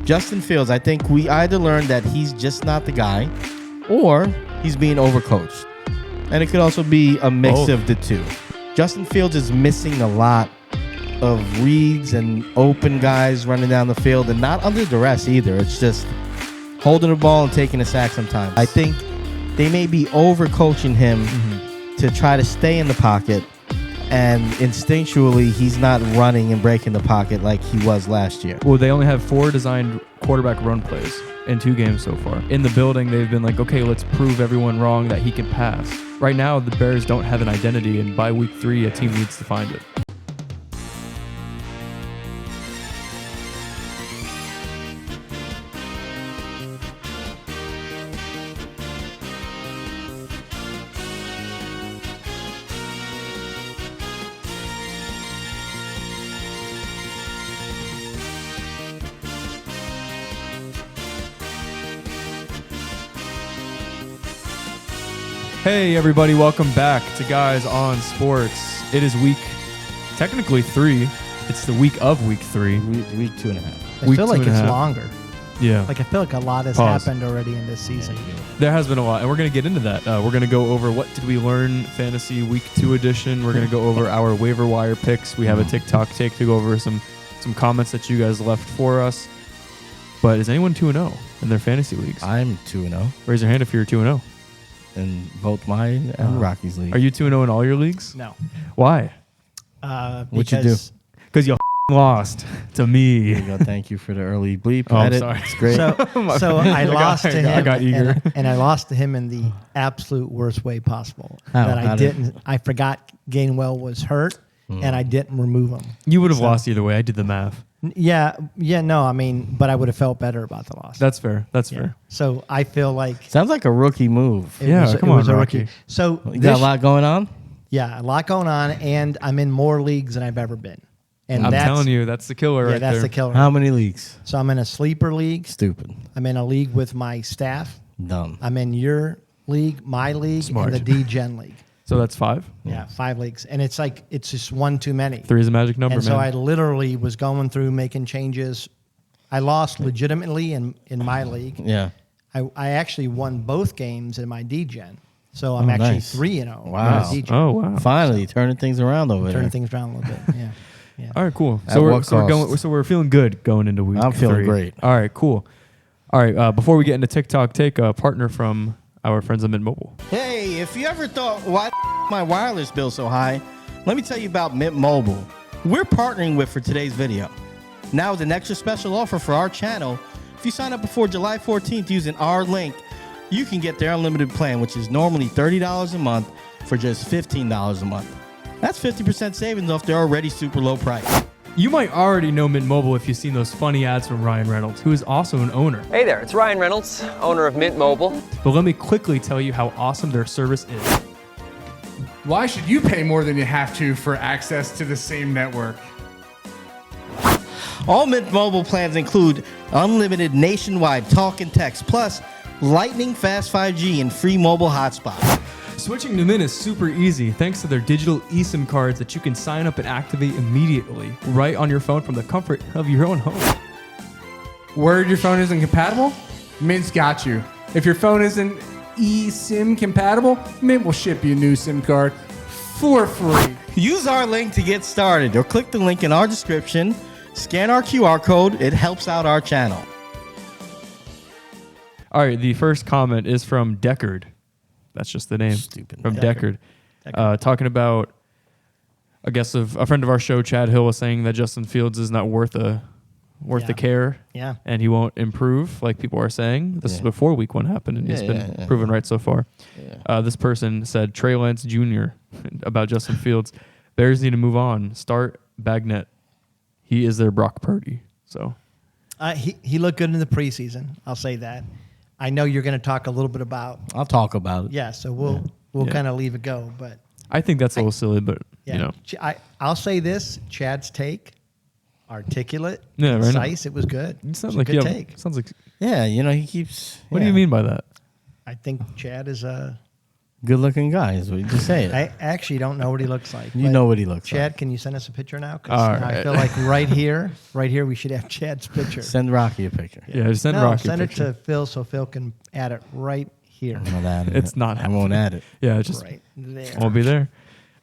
Justin Fields, I think we either learned that he's just not the guy or he's being overcoached. And it could also be a mix of the two. Justin Fields is missing a lot of reads and open guys running down the field, and not under duress either. It's just holding the ball and taking a sack sometimes. I think they may be overcoaching him to try to stay in the pocket, and instinctually he's not running and breaking the pocket like he was last year. Well, they only have 4 designed quarterback run plays in 2 games so far. In the building, they've been like, okay, let's prove everyone wrong that he can pass. Right now, the Bears don't have an identity, and by week 3, a team needs to find it. Hey everybody, welcome back to Guys on Sports. It is technically 3. It's the week of week 3. Week 2.5. I feel like it's longer. Yeah. Like I feel like a lot has happened already in this season. There has been a lot, and we're going to get into that. We're going to go over what did we learn fantasy week 2 edition. We're going to go over our waiver wire picks. We have a TikTok take to go over some comments that you guys left for us. But is anyone 2-0 in their fantasy leagues? I'm 2-0. Raise your hand if you're 2-0. In both mine and Rocky's league. Are you 2-0 in all your leagues? No. Why? What'd you do? Because you lost to me. There you go. Thank you for the early bleep. Oh, I'm sorry. It's great. So I lost to him. I got eager. And I lost to him in the absolute worst way possible. I forgot Gainwell was hurt, and I didn't remove him. You would have lost either way. I did the math. But I would have felt better about the loss. That's fair. That's fair. So I feel like sounds like a rookie move. Come on, Rocky. So you got a lot going on. Yeah, a lot going on, and I'm in more leagues than I've ever been. And I'm telling you, that's the killer right there. Yeah, that's the killer. How many leagues? So I'm in a sleeper league. Stupid. I'm in a league with my staff. Dumb. I'm in your league, my league, Smart. and the D-Gen league. So that's 5? Yeah, 5 leagues. And it's like, it's just one too many. 3 is a magic number, and man. so I literally was going through making changes. I lost legitimately in my league. Yeah. I actually won both games in my D-Gen. So I'm actually 3-0. Wow. Oh, wow. Finally, turning things around over there. Turning things around a little bit, yeah. All right, cool. So we're feeling good going into week 3. I'm feeling great. All right, cool. All right, before we get into TikTok, take a partner from our friends at Mint Mobile. Hey, if you ever thought, why my wireless bill so high, let me tell you about Mint Mobile. We're partnering with for today's video. Now with an extra special offer for our channel, if you sign up before July 14th using our link, you can get their unlimited plan, which is normally $30 a month for just $15 a month. That's 50% savings off their already super low price. You might already know Mint Mobile if you've seen those funny ads from Ryan Reynolds, who is also an owner. Hey there, it's Ryan Reynolds, owner of Mint Mobile. But let me quickly tell you how awesome their service is. Why should you pay more than you have to for access to the same network? All Mint Mobile plans include unlimited nationwide talk and text, plus lightning fast 5G and free mobile hotspot. Switching to Mint is super easy thanks to their digital eSIM cards that you can sign up and activate immediately right on your phone from the comfort of your own home. Worried your phone isn't compatible? Mint's got you. If your phone isn't eSIM compatible, Mint will ship you a new SIM card for free. Use our link to get started or click the link in our description, scan our QR code, it helps out our channel. All right, the first comment is from Deckard. That's just the name. Stupid. From Deckard. Talking about, I guess, a friend of our show, Chad Hill, was saying that Justin Fields is not worth the care. Yeah. And he won't improve, like people are saying. This is before week 1 happened, and he's been proven right so far. Yeah. This person said Trey Lance Jr. about Justin Fields. Bears need to move on. Start Bagnet. He is their Brock Purdy. So he looked good in the preseason. I'll say that. I know you're going to talk a little bit about. I'll talk about it. Yeah, so we'll kind of leave it go, but I think that's a little silly, but you know, I'll say this: Chad's take, articulate, right concise. It was good. It sounds a like good take. Sounds like. Yeah, he keeps. What do you mean by that? I think Chad is good-looking guy. Is what you just say. I actually don't know what he looks like. You know what he looks like. Chad, can you send us a picture now? 'Cause All I right. feel like right here, we should have Chad's picture. Send Rocky a picture. Yeah, just send Rocky a send it picture. to Phil so Phil can add it right here. I'm not adding It's it. not I won't add it. Yeah, just Right there. won't be there.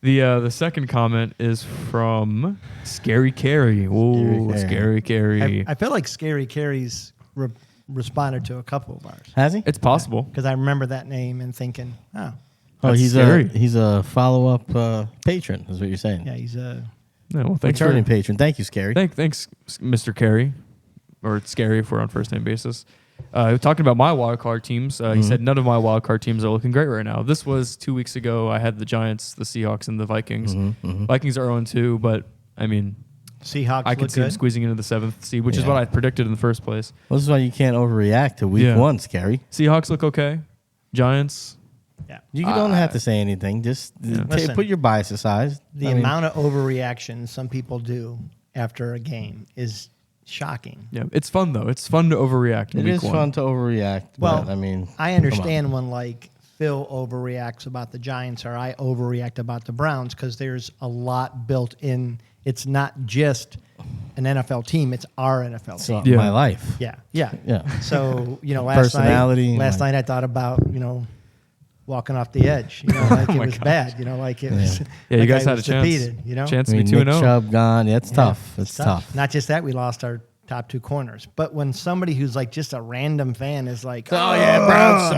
The second comment is from Scary Carrie. Ooh, Scary Carrie. I feel like Scary Carrie's responded to a couple of ours. Has he? It's possible. Because I remember that name and thinking, oh, That's he's scary. he's a follow-up patron, is what you're saying. yeah, he's a... No, well, thanks Returning patron. Thank you, Scary. Thanks, Mr. Carey, or Scary if we're on first name basis. Talking about my wild card teams, he said none of my wild card teams are looking great right now. This was 2 weeks ago. I had the Giants, the Seahawks, and the Vikings. Vikings are 0-2, but I mean, Seahawks I could look see them good. squeezing into the 7th seed, which is what I predicted in the first place. Well, this is why you can't overreact to week one, Scary. Seahawks look okay. Giants. Yeah. You don't have to say anything. Just Listen, put your bias aside. The amount of overreaction some people do after a game is shocking. Yeah, it's fun though. It's fun to overreact. In It week is one. fun to overreact. Well, but, I mean, I understand when like Phil overreacts about the Giants or I overreact about the Browns because there's a lot built in. It's not just an NFL team; it's our NFL team. it's my life. Yeah. So last Personality, night I thought about walking off the edge. Like it was bad. Like it was. Yeah, you like guys I had a was chance. defeated, Chance I to mean, be Nick 2-0. Chubb gone. Yeah, it's tough. It's tough. Not just that, we lost our top two corners. But when somebody who's like just a random fan is like, Oh, yeah, Browns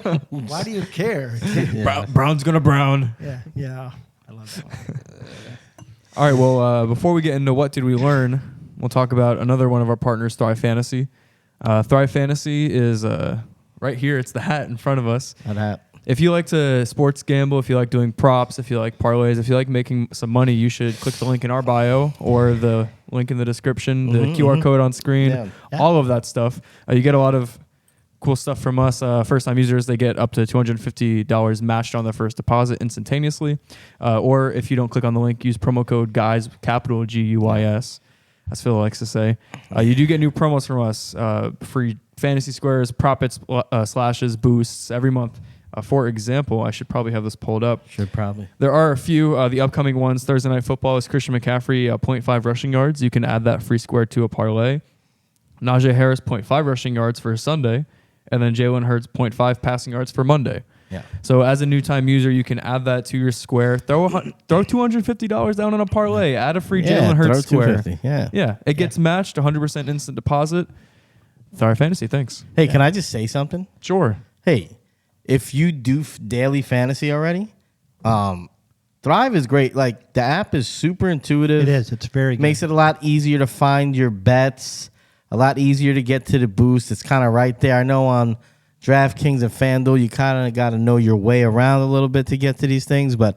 suck. why do you care? Brown's gonna brown. Yeah. I love that one. All right. Well, before we get into what did we learn, we'll talk about another one of our partners, Thrive Fantasy. Thrive Fantasy is right here. It's the hat in front of us. That hat. If you like to sports gamble, if you like doing props, if you like parlays, if you like making some money, you should click the link in our bio or the link in the description, the QR code on screen, all of that stuff. You get a lot of cool stuff from us. First-time users, they get up to $250 matched on their first deposit instantaneously. Or if you don't click on the link, use promo code GUYS, capital GUYS, as Phil likes to say. You do get new promos from us, free fantasy squares, profits, slashes, boosts every month. For example, I should probably have this pulled up. Should probably. There are a few. The upcoming ones, Thursday Night Football is Christian McCaffrey, 0.5 rushing yards. You can add that free square to a parlay. Najee Harris, 0.5 rushing yards for Sunday. And then Jalen Hurts, 0.5 passing yards for Monday. Yeah. So as a new-time user, you can add that to your square. Throw $250 down on a parlay. Add a free Jalen Hurts square. Yeah. It gets matched, 100% instant deposit. Thrive Fantasy, thanks. Hey, can I just say something? Sure. Hey, if you do daily fantasy already, Thrive is great. Like, the app is super intuitive. It is. It's very good. Makes it a lot easier to find your bets, a lot easier to get to the boost. It's kind of right there. I know on DraftKings and FanDuel, you kind of got to know your way around a little bit to get to these things. But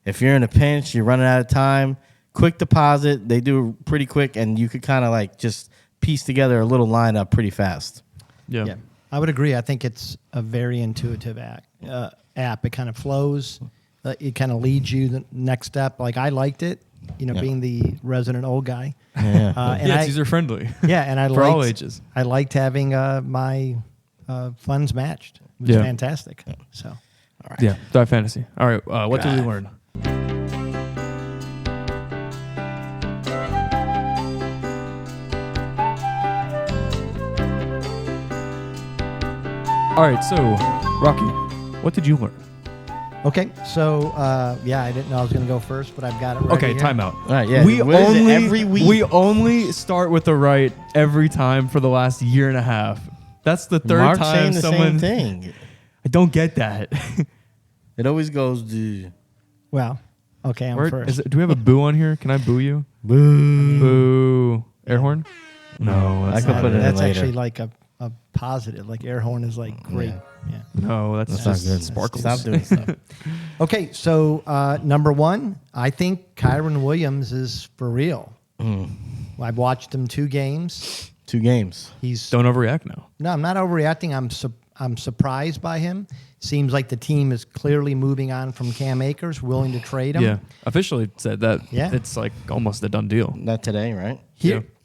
if you're in a pinch, you're running out of time, quick deposit. They do pretty quick, and you could kind of like just piece together a little lineup pretty fast. Yeah. I would agree. I think it's a very intuitive app. It kind of flows. It kind of leads you the next step. Like I liked it, being the resident old guy. Yeah. And It's user-friendly. Yeah, and I for all ages. I liked having my funds matched. It was fantastic. So, All right. Yeah, Thrive Fantasy. All right, what did we learn? All right, so Rocky, what did you learn? okay. So, I didn't know I was going to go first, but I've got it right Okay, here. timeout. All right, yeah. We What is it, only every week? we only start with the right every time for the last year and a half. That's the third Mark's time saying the someone. same thing. I don't get that. It always goes to Well, okay, I'm Where- first. do we have a boo on here? Can I boo you? boo. Boo. Air horn? No, I that's could not put it in That's later. actually like a positive. Like air horn is like great. Yeah. No, that's That's not just good. sparkles. Stop doing stuff. Okay, so number one, I think Kyron Williams is for real. I've watched him 2 games. 2 games. He's Don't overreact now. no, I'm not overreacting. I'm surprised by him. Seems like the team is clearly moving on from Cam Akers, willing to trade him. Yeah, officially said that. Yeah. It's like almost a done deal. Not today, right?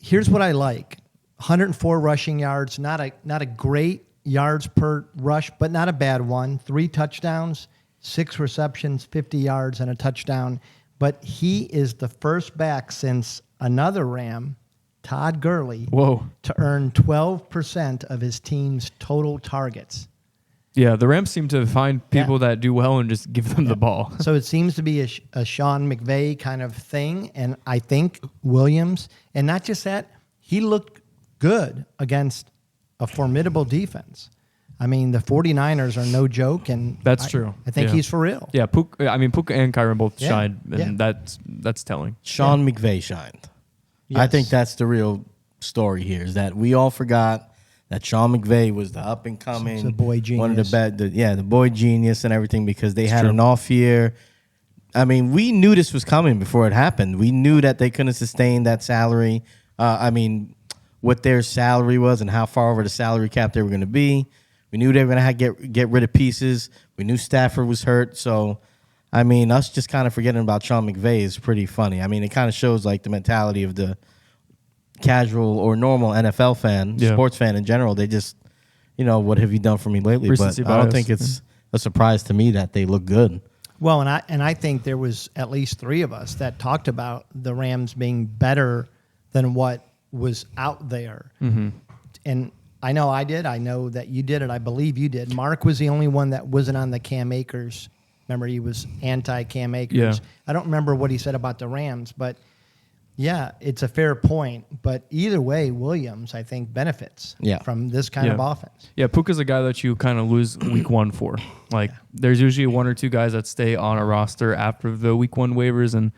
Here's what I like: 104 rushing yards. Not a great yards per rush, but not a bad one. 3 touchdowns, 6 receptions, 50 yards, and a touchdown. But he is the first back since another Ram, Todd Gurley, to earn 12% of his team's total targets. Yeah, the Rams seem to find people that do well and just give them the ball. So it seems to be a Sean McVay kind of thing. And I think Williams, and not just that, he looked good against a formidable defense. I mean, the 49ers are no joke. And that's true. I think he's for real. Yeah, Puka and Kyron both shined, and that's telling. Sean McVay shined. Yes. I think that's the real story here, is that we all forgot that Sean McVay was the up-and-coming, the boy genius. One of the boy genius and everything, because they had an off year. I mean, we knew this was coming before it happened. We knew that they couldn't sustain that salary. What their salary was and how far over the salary cap they were going to be. We knew they were going to get rid of pieces. We knew Stafford was hurt. So, I mean, us just kind of forgetting about Sean McVay is pretty funny. I mean, it kind of shows like the mentality of the casual or normal NFL fan, sports fan in general. They just, what have you done for me lately? Recency but I don't think it's a surprise to me that they look good. Well, and I think there was at least 3 of us that talked about the Rams being better than what was out there. Mm-hmm. And I know I did. I know that you did it. I believe you did. Mark was the only one that wasn't on the Cam Akers. Remember, he was anti-Cam Akers. Yeah. I don't remember what he said about the Rams, but yeah, it's a fair point. But either way, Williams, I think, benefits from this kind of offense. Yeah, Puka's a guy that you kind of lose week 1 for. Like, there's usually 1 or 2 guys that stay on a roster after the week 1 waivers. And,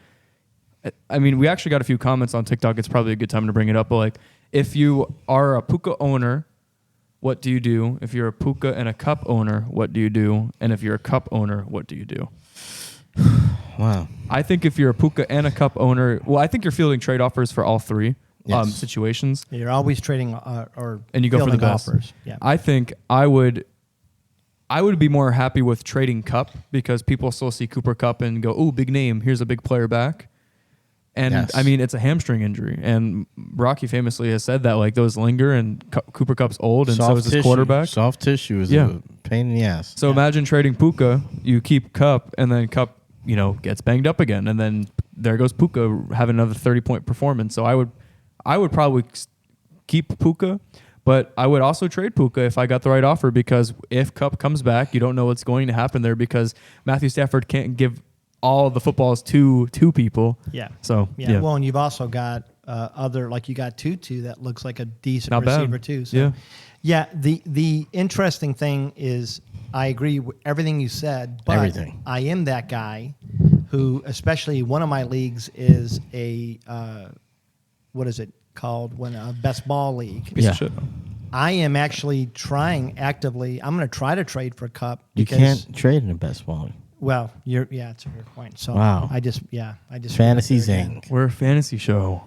I mean, we actually got a few comments on TikTok. It's probably a good time to bring it up. But, like, if you are a Puka owner, what do you do? If you're a Puka and a Cup owner, what do you do? And if you're a Cup owner, what do you do? Wow. I think if you're a Puka and a Cup owner, I think you're fielding trade offers for all 3 situations. You're always trading and you go for the best. Offers. Yeah. I think I would be more happy with trading Cup, because people still see Cooper Kupp and go, "Ooh, big name. Here's a big player back." And I mean, it's a hamstring injury, and Rocky famously has said that like those linger, and Cooper Kupp's old, and so is his quarterback. Soft tissue is a pain in the ass. So imagine trading Puka, you keep Kupp, and then Kupp, gets banged up again, and then there goes Puka having another 30-point performance. So I would probably keep Puka, but I would also trade Puka if I got the right offer, because if Kupp comes back, you don't know what's going to happen there, because Matthew Stafford can't give all the footballs to 2 people. Yeah. So yeah. Well, and you've also got you got Tutu that looks like a decent Not receiver bad. too. So yeah. The interesting thing is, I agree with everything you said, but everything. I am that guy who, especially one of my leagues is a what is it called, when a best ball league. Piece of shit. I am actually trying actively. I'm going to try to trade for Kupp. You can't trade in a best ball league. Well, it's a fair point. So wow. I just Fantasy Zing. We're a fantasy show.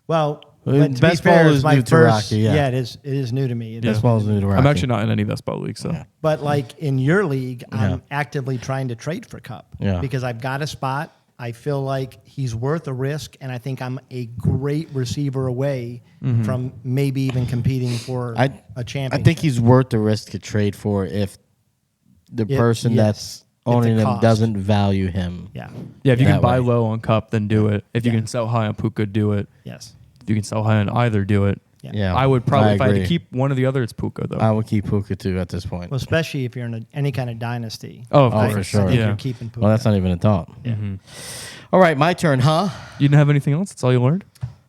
Well, but to best be fair, ball is my new first, to Rocky. Yeah, it is new to me. Best ball is new to Rocky. I'm actually not in any best ball league, so. But like in your league, I'm actively trying to trade for Kupp because I've got a spot. I feel like he's worth a risk, and I think I'm a great receiver away from maybe even competing for a championship. I think he's worth the risk to trade for if the person that's owning him doesn't value him. Yeah. Yeah, if you can buy low on Kupp, then do it. If you can sell high on Puka, do it. Yes. If you can sell high on either, do it. Yeah. I would probably, if I had to keep one or the other, it's Puka, though. I would keep Puka, too, at this point. Well, especially if you're in any kind of dynasty. Oh, for sure. I think you're keeping Puka. Well, that's not even a thought. Yeah. All right, my turn, huh? You didn't have anything else? That's all you learned?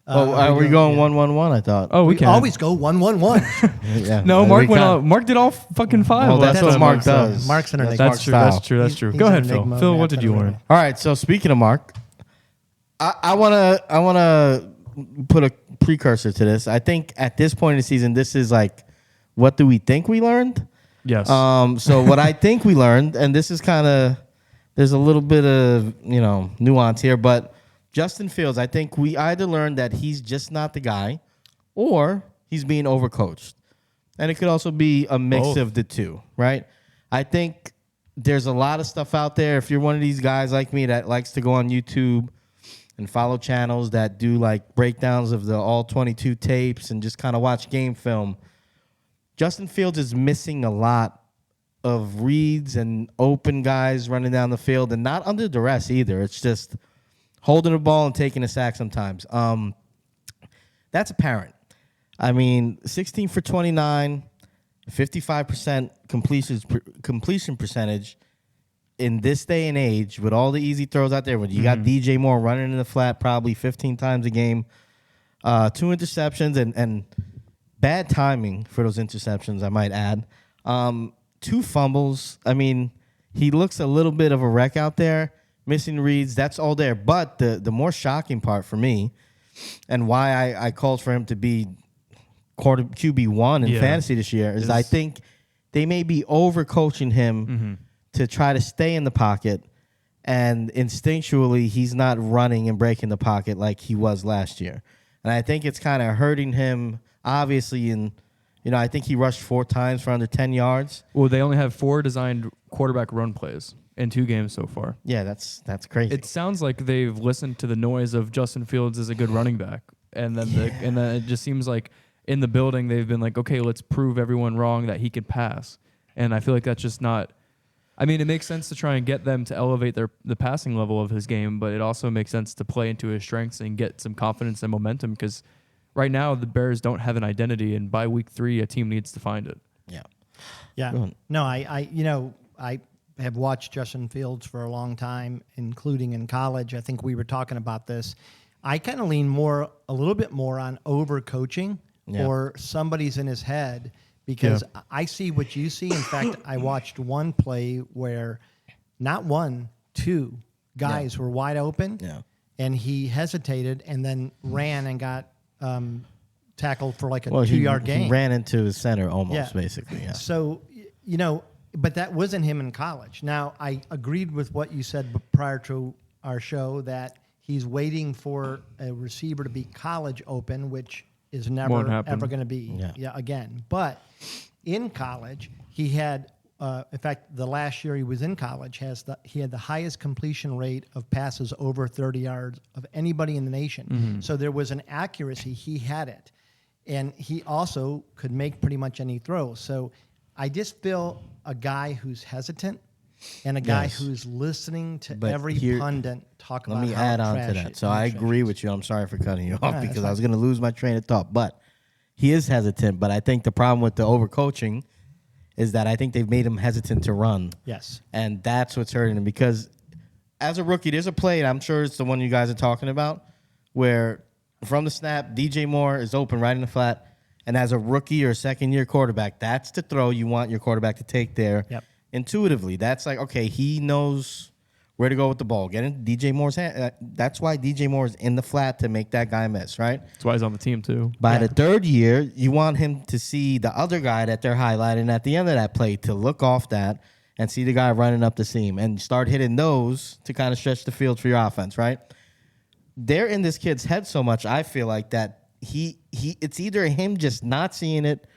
Are we going 1-1-1? I thought. Oh, we can always go 1-1-1. Yeah. No, Mark went out. Mark did all fucking 5. Well, that's what Mark does. Mark's an enigma. That's true. Go ahead, Phil. Phil, what did you learn? All right. So speaking of Mark, I wanna put a precursor to this. I think at this point in the season, this is like, what do we think we learned? Yes. So what I think we learned, and this is kind of, there's a little bit of nuance here, but Justin Fields, I think we either learned that he's just not the guy, or he's being overcoached, and it could also be a mix of the two, right? I think there's a lot of stuff out there. If you're one of these guys like me that likes to go on YouTube and follow channels that do like breakdowns of the all 22 tapes and just kind of watch game film, Justin Fields is missing a lot of reads and open guys running down the field, and not under duress either. It's just holding the ball and taking a sack sometimes. That's apparent. I mean, 16 for 29, 55% completion percentage in this day and age with all the easy throws out there. When you got DJ Moore running in the flat probably 15 times a game, 2 interceptions and bad timing for those interceptions, I might add. 2 fumbles. I mean, he looks a little bit of a wreck out there, missing reads. That's all there. But the more shocking part for me, and why I called for him to be QB1 in fantasy this year, is I think they may be overcoaching him to try to stay in the pocket, and instinctually he's not running and breaking the pocket like he was last year. And I think it's kind of hurting him, obviously, I think he rushed 4 times for under 10 yards. Well, they only have 4 designed quarterback run plays in 2 games so far. Yeah, that's crazy. It sounds like they've listened to the noise of Justin Fields as a good running back, and then and then it just seems like in the building they've been like, okay, let's prove everyone wrong that he can pass. And I feel like that's just not. I mean, it makes sense to try and get them to elevate the passing level of his game, but it also makes sense to play into his strengths and get some confidence and momentum, because right now the Bears don't have an identity, and by week 3 a team needs to find it. Yeah. No, I have watched Justin Fields for a long time, including in college. I think we were talking about this. I kind of lean a little bit more on overcoaching or somebody's in his head, because I see what you see. In fact, I watched one play where not 1, 2 guys were wide open, and he hesitated and then ran and got tackled for like a 2-yard gain. He ran into his center almost, basically. Yeah. So, but that wasn't him in college. Now, I agreed with what you said prior to our show, that he's waiting for a receiver to be college open, which is never ever going to be again. But in college, he had, in fact, the last year he was in college, he had the highest completion rate of passes over 30 yards of anybody in the nation. So there was an accuracy. He had it. And he also could make pretty much any throw. So I just feel a guy who's hesitant and a guy who's listening to every pundit talk about how Let me add on to that. So I agree with you. I'm sorry for cutting you off because I was going to lose my train of thought. But he is hesitant. But I think the problem with the overcoaching is that I think they've made him hesitant to run. Yes. And that's what's hurting him, because as a rookie, there's a play, and I'm sure it's the one you guys are talking about, where from the snap, DJ Moore is open right in the flat. And as a rookie or second-year quarterback, that's the throw you want your quarterback to take there. Yep. Intuitively. That's like, okay, he knows where to go with the ball. Get in DJ Moore's hand. That's why DJ Moore is in the flat, to make that guy miss, right? That's why he's on the team, too. By the 3rd year, you want him to see the other guy that they're highlighting at the end of that play, to look off that and see the guy running up the seam and start hitting those to kind of stretch the field for your offense, right? They're in this kid's head so much, I feel like, that it's either him just not seeing it,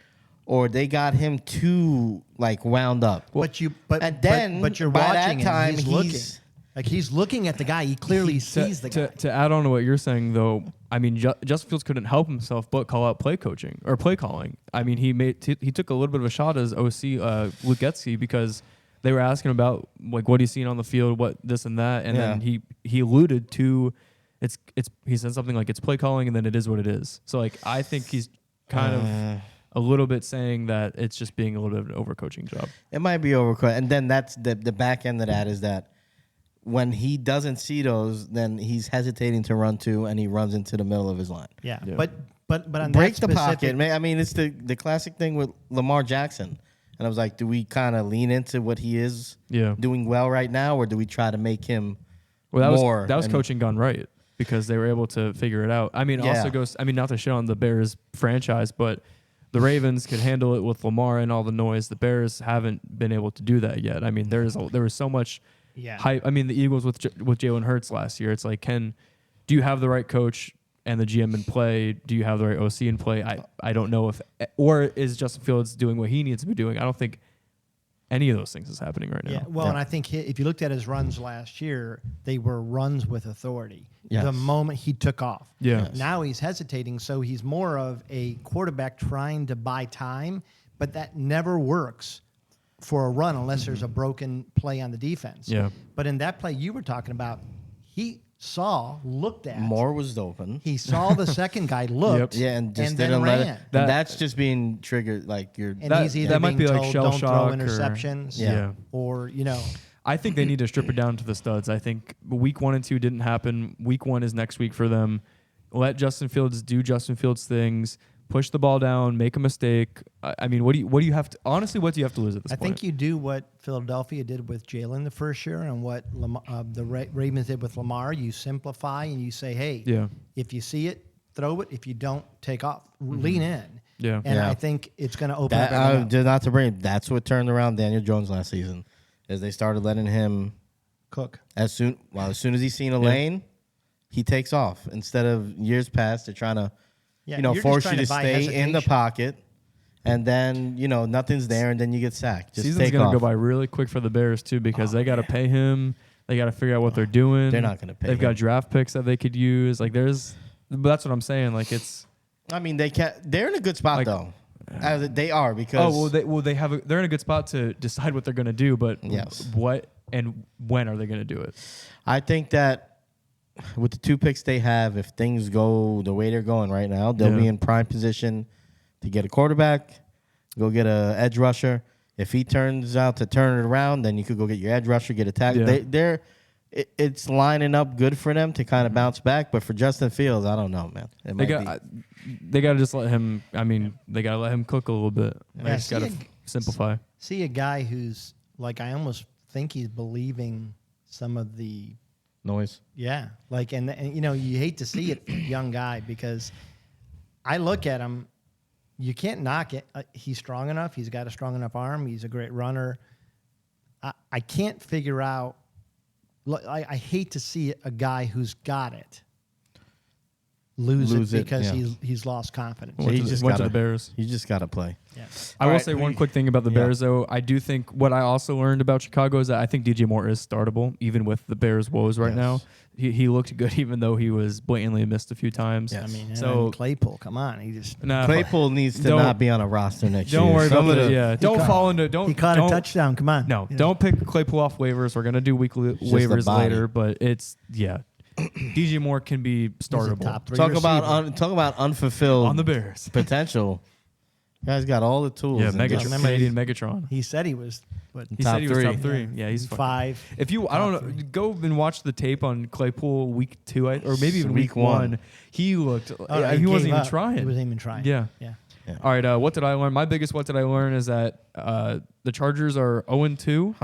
or they got him too wound up. But you're watching him. He's looking. He's looking at the guy. He clearly sees the guy. To add on to what you're saying, though, I mean, Justin Fields couldn't help himself but call out play coaching or play calling. I mean, he took a little bit of a shot as OC Luke Getsy, because they were asking about what he's seen on the field, what this and that, and then he alluded to he said something like it's play calling, and then it is what it is. So I think he's kind of a little bit saying that it's just being a little bit of an overcoaching job. It might be overcoaching. And then that's the back end of that is that when he doesn't see those, then he's hesitating to run to, and he runs into the middle of his line. Yeah. But on break that the pocket. I mean, it's the classic thing with Lamar Jackson. And I was like, do we kind of lean into what he is doing well right now, or do we try to make him more? That was coaching gone right, because they were able to figure it out. I mean, also goes. I mean, not to shit on the Bears franchise, but the Ravens could handle it with Lamar and all the noise. The Bears haven't been able to do that yet. I mean, there was so much hype. I mean, the Eagles with Jalen Hurts last year. It's like, do you have the right coach and the GM in play? Do you have the right OC in play? I don't know or is Justin Fields doing what he needs to be doing? I don't think any of those things is happening right now. Yeah, well, and I think if you looked at his runs last year, they were runs with authority. Yes. The moment he took off. Yeah. Now he's hesitating, so he's more of a quarterback trying to buy time, but that never works for a run unless there's a broken play on the defense. Yeah. But in that play you were talking about, he looked at. Moore was open. He saw the second guy looked. Yeah, and just then didn't let it. ran. And that's just being triggered. Like you're. And he's either that might being be like told, shell don't throw shock or- interceptions. Yeah. Or, I think they need to strip it down to the studs. I think week 1 and 2 didn't happen. Week 1 is next week for them. Let Justin Fields do Justin Fields things. Push the ball down. Make a mistake. I mean, what do you have to? Honestly, what do you have to lose at this I point? think you do what Philadelphia did with Jalen the first year and what the Ravens did with Lamar. You simplify and you say, hey, if you see it, throw it. If you don't, take off. Lean in. Yeah. And Yeah. I think it's going to open up. everything up. Just not to bring. That's what turned around Daniel Jones last season, is they started letting him Cook. as soon as he's seen a lane, he takes off. Instead of years past, they're trying to, Yeah, you're just force trying you to buy stay in the hesitation. pocket, and then nothing's there, and then you get sacked. Just Season's take gonna off. go by really quick for the Bears too because they got to pay him. They got to figure out what they're doing. They're not gonna pay They've him. got draft picks that they could use. But that's what I'm saying. Like it's. I mean, they can't. They're in a good spot Like- though. They are because They're in a good spot to decide what they're gonna do. But Yes. what and when are they gonna do it? I think that with the 2 picks they have, if things go the way they're going right now, they'll be in prime position to get a quarterback, go get a edge rusher. If he turns out to turn it around, then you could go get your edge rusher, get a tackle. Yeah. It's lining up good for them to kind of bounce back. But for Justin Fields, I don't know, man. It They might got. They got to just let him. I mean, they got to let him cook a little bit. They Yeah, just got to simplify. See a guy who's like, I almost think he's believing some of the noise. Yeah, and you hate to see it, young guy, because I look at him. You can't knock it. He's strong enough. He's got a strong enough arm. He's a great runner. I can't figure out. I hate to see a guy who's got it lose it because he's lost confidence. Well, Went to the Bears. You just got to play. Yeah. I will say one quick thing about the Bears, though. I do think what I also learned about Chicago is that I think DJ Moore is startable, even with the Bears' woes right now. He looked good, even though he was blatantly missed a few times. I mean, so Claypool, come on, he just Claypool needs to not be on a roster next year. Don't worry about that. Don't fall into. He caught a touchdown. Come on. No, don't pick Claypool off waivers. We're gonna do weekly waivers later, but it's DJ Moore can be startable. Top 3 Talk receiver. about unfulfilled On the Bears. potential. You guys got all the tools. Yeah, and Megatron, just- Canadian Megatron. He said he was. What, He said he was top 3. Yeah, he's fine. 5. If you, I don't know, go and watch the tape on Claypool week 2, or maybe even week 1. He looked. He wasn't even trying. He wasn't even trying. Yeah. Yeah. All right. What did I learn? My biggest what did I learn is that the Chargers are 0-2.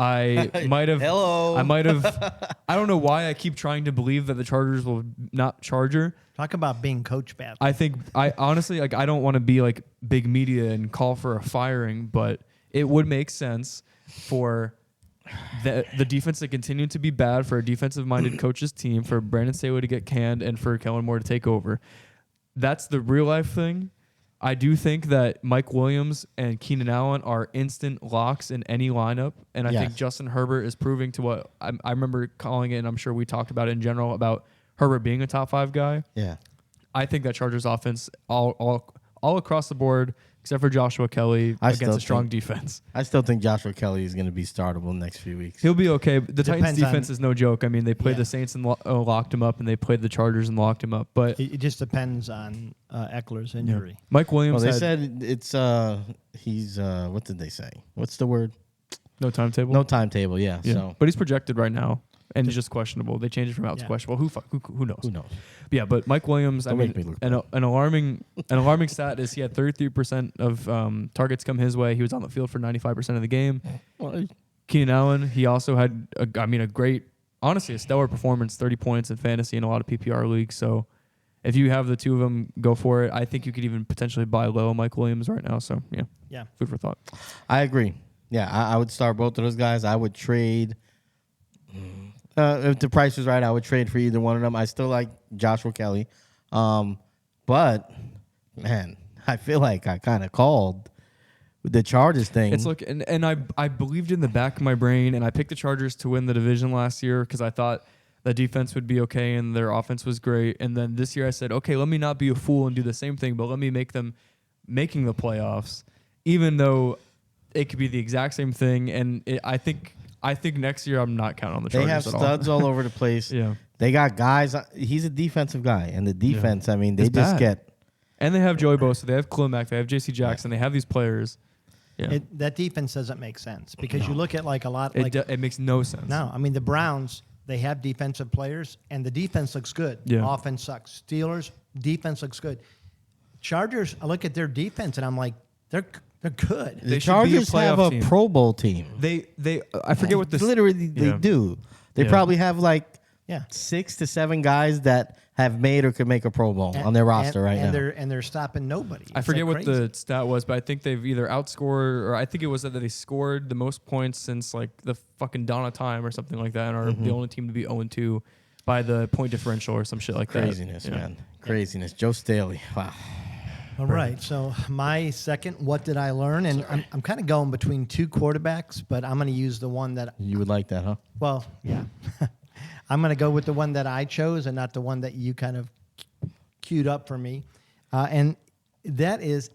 I might have. Hello. I don't know why I keep trying to believe that the Chargers will not Charger. Talk about being coached badly. I honestly, I don't want to be like big media and call for a firing, but it would make sense for the defense to continue to be bad, for a defensive-minded coach's team, for Brandon Staley to get canned, and for Kellen Moore to take over. That's the real-life thing. I do think that Mike Williams and Keenan Allen are instant locks in any lineup, and I think Justin Herbert is proving to what I remember calling it, and I'm sure we talked about it in general, about Herbert being a top 5 guy. Yeah. I think that Chargers offense all across the board, except for Joshua Kelly, against a strong defense. I still think Joshua Kelly is going to be startable next few weeks. He'll be okay. The Titans Depends defense on- is no joke. I mean, they played the Saints and locked him up, and they played the Chargers and locked him up. But It just depends on Eckler's injury. Mike Williams Well, they had said it's he's what did they say? What's the word? no timetable. No timetable. Yeah. So But he's projected right now, and he's just questionable. They changed it from out to questionable. Who knows? who knows? Yeah, but Mike Williams, Don't make me look an alarming stat is he had 33% of targets come his way. He was on the field for 95% of the game. Keenan Allen, he also had honestly a stellar performance, 30 points in fantasy in a lot of PPR leagues. So if you have the two of them, go for it. I think you could even potentially buy low Mike Williams right now. So Yeah. food for thought. I agree. Yeah, I would start both of those guys. I would trade. If the price was right, I would trade for either one of them. I still like Joshua Kelly. But, man, I feel like I kind of called the Chargers thing. It's like, and I believed in the back of my brain, and I picked the Chargers to win the division last year because I thought the defense would be okay and their offense was great. And then this year I said, okay, let me not be a fool and do the same thing, but let me make them making the playoffs. even though it could be the exact same thing. And I think next year I'm not counting on the Chargers They have at all. studs all over the place. Yeah. They got guys. He's a defensive guy, and the defense, I mean, they It's just bad. get. And they have Joey Bosa, they have Klimek, they have J.C. Jackson, they have these players. Yeah. That defense doesn't make sense because you look at like a lot. It makes no sense. No, I mean the Browns. They have defensive players, and the defense looks good. Yeah. Offense sucks. Steelers defense looks good. Chargers. I look at their defense, and I'm like, they're good. The should be a Chargers have playoff a team. Pro Bowl team. They I forget what this Literally, they do. They Yeah. probably have like Yeah. 6 to 7 guys that have made or could make a Pro Bowl on their roster right now. They're stopping nobody. I forget what the stat was, but I think they've either outscored or I think it was that they scored the most points since like the fucking dawn of time or something like that, and are the only team to be 0-2 by the point differential or some shit like Craziness, that. man. Craziness. Joe Staley. Wow. All right. So my second, what did I learn? And I'm kind of going between two quarterbacks, but I'm going to use the one that. You would like that, huh? Well, yeah. I'm going to go with the one that I chose and not the one that you kind of queued up for me. And that is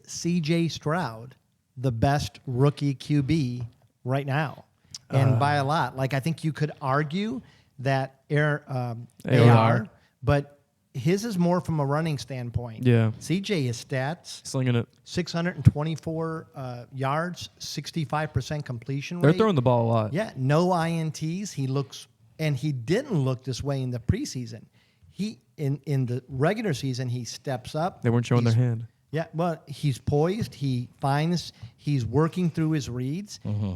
C.J. Stroud the best rookie QB right now? And by a lot. Like, I think you could argue that AR, but his is more from a running standpoint. Yeah. C.J. his stats, Slinging it. 624 yards, 65% completion rate. They're throwing the ball a lot. Yeah, no INTs. He looks, and he didn't look this way in the preseason. He in the regular season he steps up. They weren't showing their hand. Yeah, well, he's poised. He's working through his reads. Mm-hmm.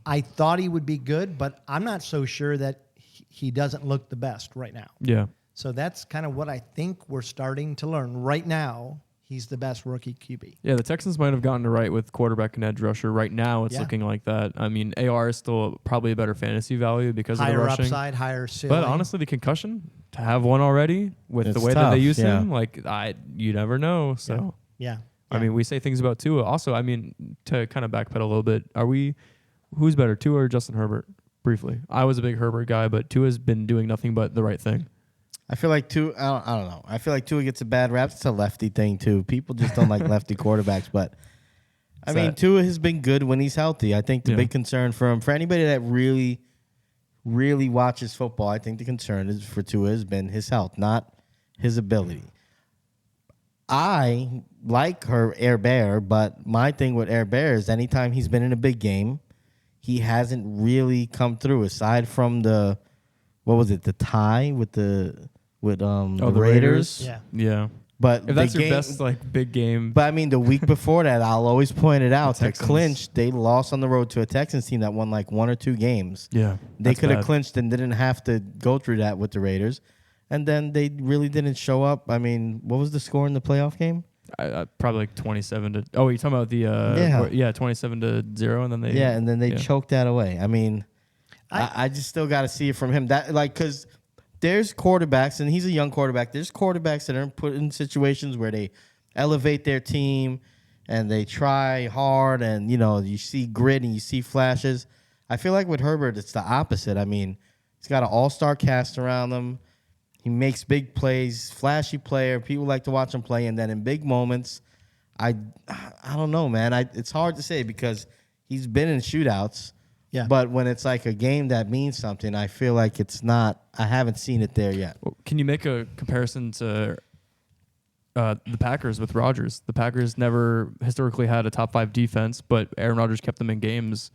I thought he would be good, but I'm not so sure that he doesn't look the best right now. Yeah. So that's kind of what I think we're starting to learn right now. He's the best rookie QB. Yeah, the Texans might have gotten it right with quarterback and edge rusher. Right now, it's looking like that. I mean, AR is still probably a better fantasy value because of the Higher rushing. upside, higher ceiling. But honestly, the concussion, to have one already with It's the way that tough, they use yeah. him, like you never know. So yeah. I mean, we say things about Tua. Also, I mean, to kind of backpedal a little bit, who's better, Tua or Justin Herbert? Briefly, I was a big Herbert guy, but Tua's been doing nothing but the right thing. I feel like Tua. I don't know. I feel like Tua gets a bad rap. It's a lefty thing too. People just don't like lefty quarterbacks. But I mean, Tua has been good when he's healthy. I think the big concern for anybody that really, really watches football, I think the concern is for Tua has been his health, not his ability. I like Air Bear, but my thing with Air Bear is anytime he's been in a big game, he hasn't really come through. Aside from the tie with the Raiders. Yeah. But If that's the your best big game, But I mean, the week before that, I'll always point it out. To Texans. clinch, they lost on the road to a Texans team that won like 1 or 2 games. yeah, They that's could have bad. clinched and didn't have to go through that with the Raiders. And then they really didn't show up. I mean, what was the score in the playoff game? Probably like 27 to. Oh, you're talking about the 27-0, and then they choked that away. I mean, I just still got to see it from him. That because there's quarterbacks, and he's a young quarterback. There's quarterbacks that are put in situations where they elevate their team and they try hard, and you see grit and you see flashes. I feel like with Herbert, it's the opposite. I mean, he's got an all-star cast around him. He makes big plays, flashy player. People like to watch him play, and then in big moments, I don't know, man. It's hard to say because he's been in shootouts. Yeah. But when it's like a game that means something, I feel like it's not. I haven't seen it there yet. Well, can you make a comparison to the Packers with Rodgers? The Packers never historically had a top 5 defense, but Aaron Rodgers kept them in games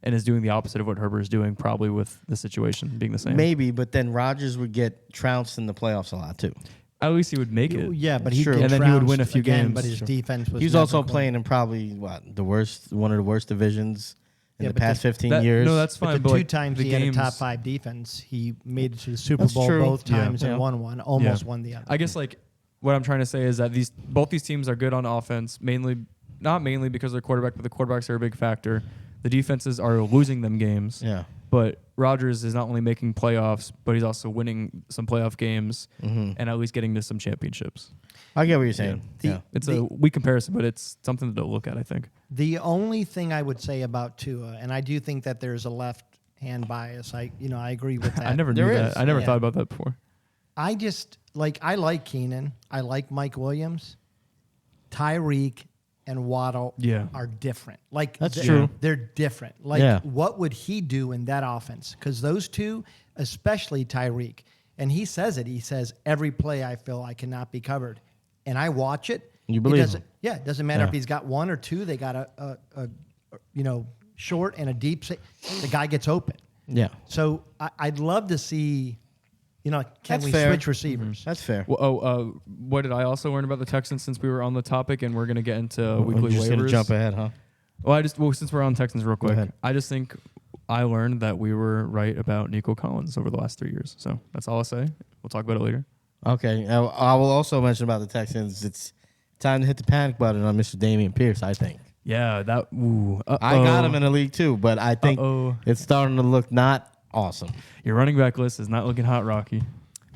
and is doing the opposite of what Herbert is doing, probably with the situation being the same. Maybe, but then Rodgers would get trounced in the playoffs a lot too. At least he would make it. Yeah, but he True. get And then he would trounced win a few again, games. But his defense was. He was never also close. playing in probably one of the worst divisions in Yeah, the but past the- 15 years. No, that's But fine. the but two like, times the he had a games, top 5 defense, he made it to the Super That's Bowl true. both Yeah. times and won one. Almost won the other. I guess what I'm trying to say is that both these teams are good on offense, not mainly because of their quarterback, but the quarterbacks are a big factor. The defenses are losing them games. Yeah. But Rodgers is not only making playoffs, but he's also winning some playoff games and at least getting to some championships. I get what you're saying. Yeah. It's a weak comparison, but it's something to look at, I think. The only thing I would say about Tua, and I do think that there's a left-hand bias. I agree with that. I never knew There that. is, I never yeah. thought about that before. I like Keenan. I like Mike Williams. Tyreek and Waddle are different. Like That's true. They're different. Like what would he do in that offense? Because those two, especially Tyreek, and he says it. He says every play I feel I cannot be covered, and I watch it. You believe him? Yeah, it doesn't matter if he's got one or two. They got a short and a deep. The guy gets open. Yeah. So I'd love to see. Can That's we fair. switch receivers? That's fair. Well, what did I also learn about the Texans since we were on the topic, and we're going to get into weekly Just gonna waivers? jump ahead, huh? Well, since we're on Texans real quick, ahead. I just think I learned that we were right about Nico Collins over the last 3 years. So that's all I'll say. We'll talk about it later. Okay. I will also mention about the Texans. It's time to hit the panic button on Mr. Dameon Pierce, I think. Yeah, that. Ooh, I got him in the league too, but I think it's starting to look not awesome. Your running back list is not looking hot, Rocky.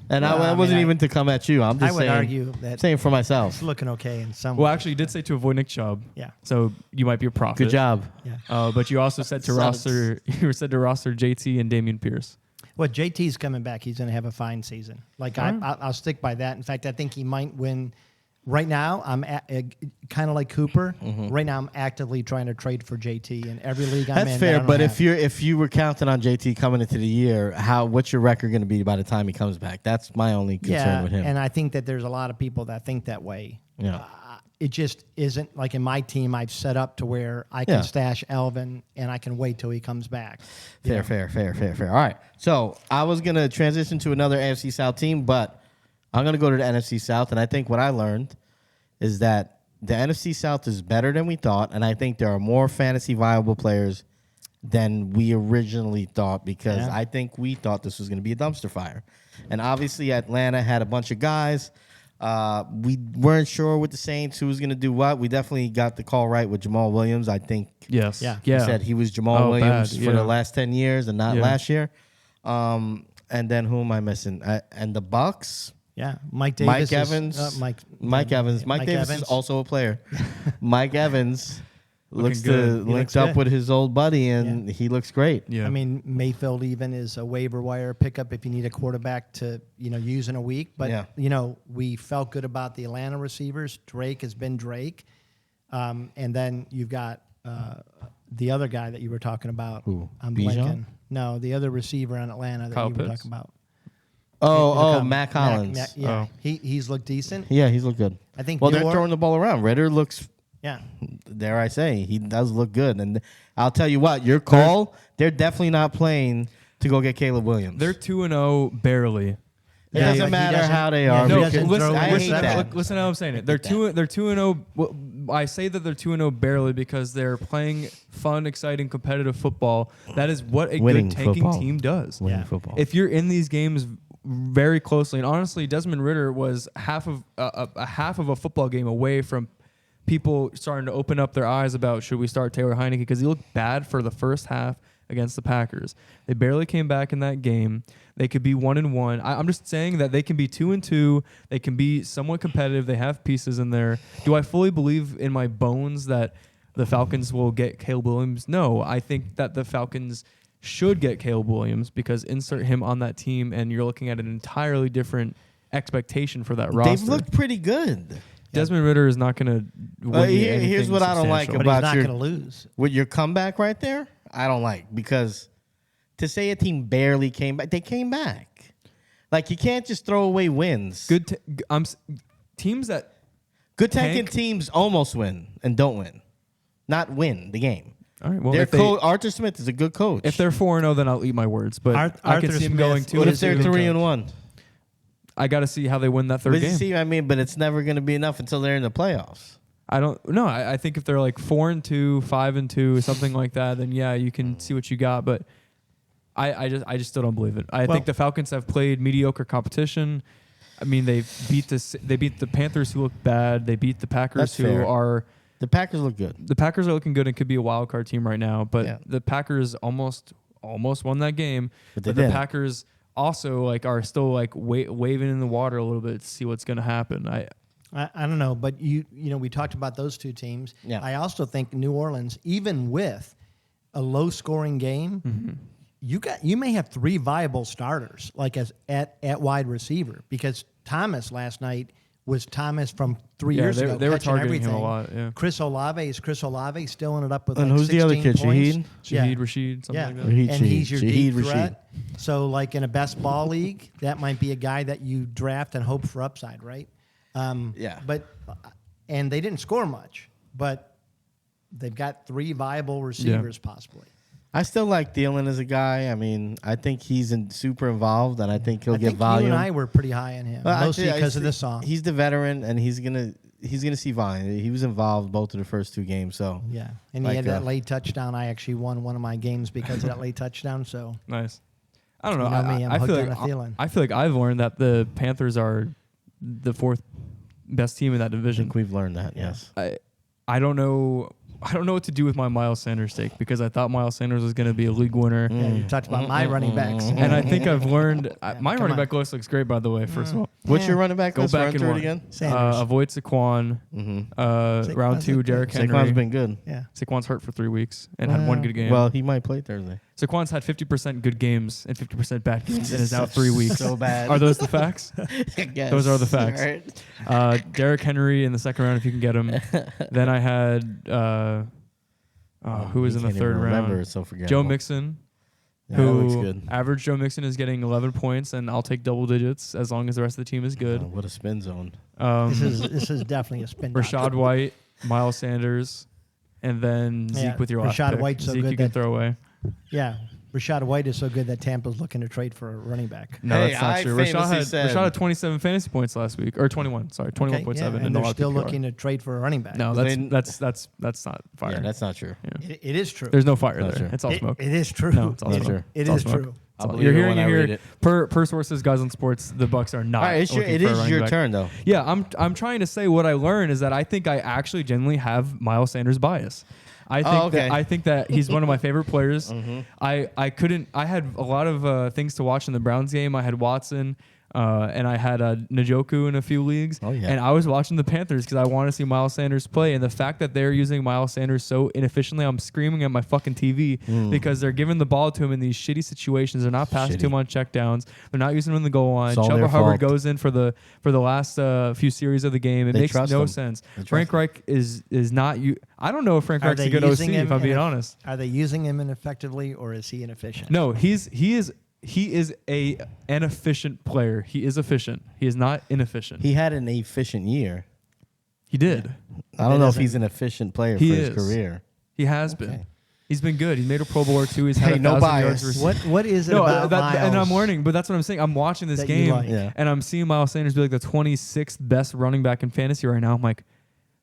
And I wasn't even to come at you. I'm just I would argue that saying for myself. it's looking okay in some Well, way. actually, you did say to avoid Nick Chubb. Yeah. So you might be a profit. Good job. Yeah. But you also said to roster. You said to roster JT and Dameon Pierce. Well, JT's coming back. He's going to have a fine season. Like I'll stick by that. In fact, I think he might win. Right now, I'm kind of like Cooper. Mm-hmm. Right now, I'm actively trying to trade for JT in every league I'm in. That's fair, that I don't but have. if you were counting on JT coming into the year, what's your record going to be by the time he comes back? That's my only concern with him. And I think that there's a lot of people that think that way. Yeah. It just isn't like in my team. I've set up to where I can stash Alvin and I can wait till he comes back. Fair. All right. So I was going to transition to another AFC South team, but I'm going to go to the NFC South, and I think what I learned is that the NFC South is better than we thought, and I think there are more fantasy viable players than we originally thought because I think we thought this was going to be a dumpster fire. And obviously Atlanta had a bunch of guys. We weren't sure with the Saints who was going to do what. We definitely got the call right with Jamal Williams. I think Yes. Yeah. he said he was Jamal Williams bad. for the last 10 years and not last year. And then who am I missing? And the Bucks? Yeah, Mike Davis. Mike Evans. Mike Evans. Mike Davis is also a player. Mike Evans looks linked up with his old buddy, and he looks great. Yeah. I mean, Mayfield even is a waiver wire pickup if you need a quarterback to use in a week. But we felt good about the Atlanta receivers. Drake has been Drake, and then you've got the other guy that you were talking about. Who? I'm Bijan? blanking. No, the other receiver in Atlanta that Kyle you were Pitts? talking about. Matt Collins. Yeah, he's looked decent. Yeah, he's looked good. I think. Well, they're throwing the ball around. Ritter looks. Yeah. Dare I say, he does look good. And I'll tell you what, your call, they're definitely not playing to go get Caleb Williams. They're 2-0 barely. It Yeah, doesn't but he matter doesn't- how they yeah, are. he No, doesn't because throw I hate interceptions. that. Listen how I'm saying it. They're 2-0 I say that they're 2-0 barely because they're playing fun, exciting, competitive football. That is what a Winning good tanking football. team does. Winning football. If you're in these games very closely, and honestly, Desmond Ridder was half of a football game away from people starting to open up their eyes about should we start Taylor Heineke because he looked bad for the first half against the Packers. They barely came back in that game. They could be 1-1. I'm just saying that they can be 2-2. They can be somewhat competitive. They have pieces in there. Do I fully believe in my bones that the Falcons will get Caleb Williams? No, I think that the Falcons should get Caleb Williams because insert him on that team and you're looking at an entirely different expectation for that roster. They've looked pretty good. Desmond Ridder is not going to win Here's what I don't like But he's about not your going to lose. with your comeback right there. I don't like because to say a team barely came back, they came back. Like you can't just throw away wins. Teams that Good tanking tank. teams almost win and don't win, not win the game. all right. Well, Their if they, coach Arthur Smith is a good coach. if they're 4-0, then I'll eat my words. But I Arthur can see him Smith going is what if 2-2. they're 3-1? I got to see how they win that third But you game. see, but it's never going to be enough until they're in the playoffs. I don't know. I think if they're like 4-2, 5-2, something like that, then yeah, you can see what you got. But I just still don't believe it. I think the Falcons have played mediocre competition. I mean, they beat the Panthers who look bad. They beat the Packers That's who fair. are. The Packers look good. The Packers are looking good and could be a wild card team right now. But Yeah. the Packers almost won that game. But they the didn't. Packers also are still waving in the water a little bit to see what's going to happen. I don't know, but we talked about those two teams. Yeah. I also think New Orleans, even with a low-scoring game, you may have three viable starters, like at wide receiver, because Thomas last night was Thomas from 3 years ago. They were catching targeting him everything. a lot. Yeah. Chris Olave still ended up with And like who's the other 16 kid? points. Shahid? Rashid, something Yeah, like that. Rashid. and he's your Shaheed deep threat. So, like in a best ball league, that might be a guy that you draft and hope for upside, right? But and they didn't score much, but they've got 3 viable receivers possibly. I still like Thielen as a guy. I mean, I think he's super involved, and I think he'll get volume. You and I were pretty high on him, mostly because of this song. He's the veteran, and he's gonna see volume. He was involved both of the first 2 games, so yeah. And he had that late touchdown. I actually won one of my games because of that late touchdown. So nice. I don't know. You know me, I'm I feel hooked on Thielen. I feel like I've learned that the Panthers are the 4th best team in that I division. think we've learned that. Yes. I don't know. I don't know what to do with my Miles Sanders take because I thought Miles Sanders was going to be a league winner. yeah, you talked about my running backs. And I think I've learned. My running back list looks great, by the way. First of all, What's your running back? go list? back Run and through it run. again. Sanders. Avoid Saquon. Round 2, Derrick Henry. Saquon's been good. Yeah. Saquon's hurt for 3 weeks and had 1 good game. Well, he might play Thursday. Saquon's had 50% good games and 50% bad games and is out 3 weeks. So bad. Are those the facts? Yes. Those are the facts. Right. Derrick Henry in the second round if you can get him. Then I had who was in the Can't even third remember. round? It's so forgettable. Joe Mixon. Yeah, that looks Who good. average Joe Mixon is getting 11 points, and I'll take double digits as long as the rest of the team is good. Oh, what a spin zone. This is definitely a spin. Rashad White, Miles Sanders, and then Zeke Yeah, with your last Rashad pick. White's so Zeke good you can that- throw away. Yeah. Rashad White is so good that Tampa's looking to trade for a running back. No, Hey, that's not I true. famously Rashad had 27 fantasy points last week, or 21. Sorry, 21.7. and in they're the still PPR. looking to trade for a running back. No, They- that's not fire. Yeah, that's not true. It is true. There's no fire Not there. true. It's all smoke. It is true. No, it's all Not smoke. true. It It's all is smoke. true. I'll believe You're it hearing when it I read here. it. Per sources, guys on sports, the Bucks are not. All right, looking it for a is running your back. turn, though. Yeah, I'm trying to say what I learned is that I think I actually genuinely have Miles Sanders bias. I think that he's one of my favorite players. I had a lot of things to watch in the Browns game. I had Watson. And I had Njoku in a few leagues. Oh, yeah. And I was watching the Panthers because I want to see Miles Sanders play. And the fact that they're using Miles Sanders so inefficiently, I'm screaming at my fucking TV because they're giving the ball to him in these shitty situations. They're not passing to him on checkdowns. They're not using him in the goal line. It's all their Chuba Hubbard fault. goes in for the last few series of the game. It They makes trust no him. sense. They trust Frank him. Reich is not you. I don't know if Frank Are Reich's a they good OC, using him if I'm being ineff- honest. Are they using him ineffectively or is he inefficient? No, he is an efficient player. He is efficient. He is not inefficient. He had an efficient year. He did. I don't know if doesn't- he's an efficient player He for his is. career. He has been. He's been good. He made a Pro Bowler too. He's had Hey, no 1,000 yards bias. receiving. What is it No, about Miles? and I'm learning, but that's what I'm saying. I'm watching this that you game, like? Yeah. and I'm seeing Miles Sanders be like the 26th best running back in fantasy right now. I'm like,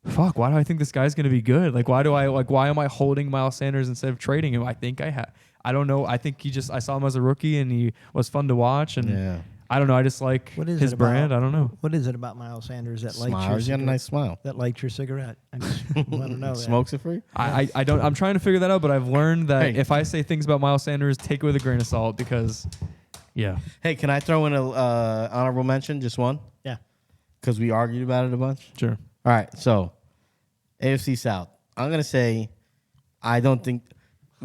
fuck, why do I think this guy's going to be good? Why am I holding Miles Sanders instead of trading him? I don't know. I think I saw him as a rookie, and he was fun to watch, and Yeah. I don't know. I just like What is his it about- brand. I don't know. What is it about Miles Sanders that lights Smile. your He's got a cigarette? nice smile. That lights your cigarette. I just want to know that. Smokes it free? I don't. I'm trying to figure that out, but I've learned that Hey. if I say things about Miles Sanders, take it with a grain of salt because, yeah. Hey, can I throw in a honorable mention? Just one? Yeah. Because we argued about it a bunch. Sure. All right, so AFC South. I'm going to say I don't think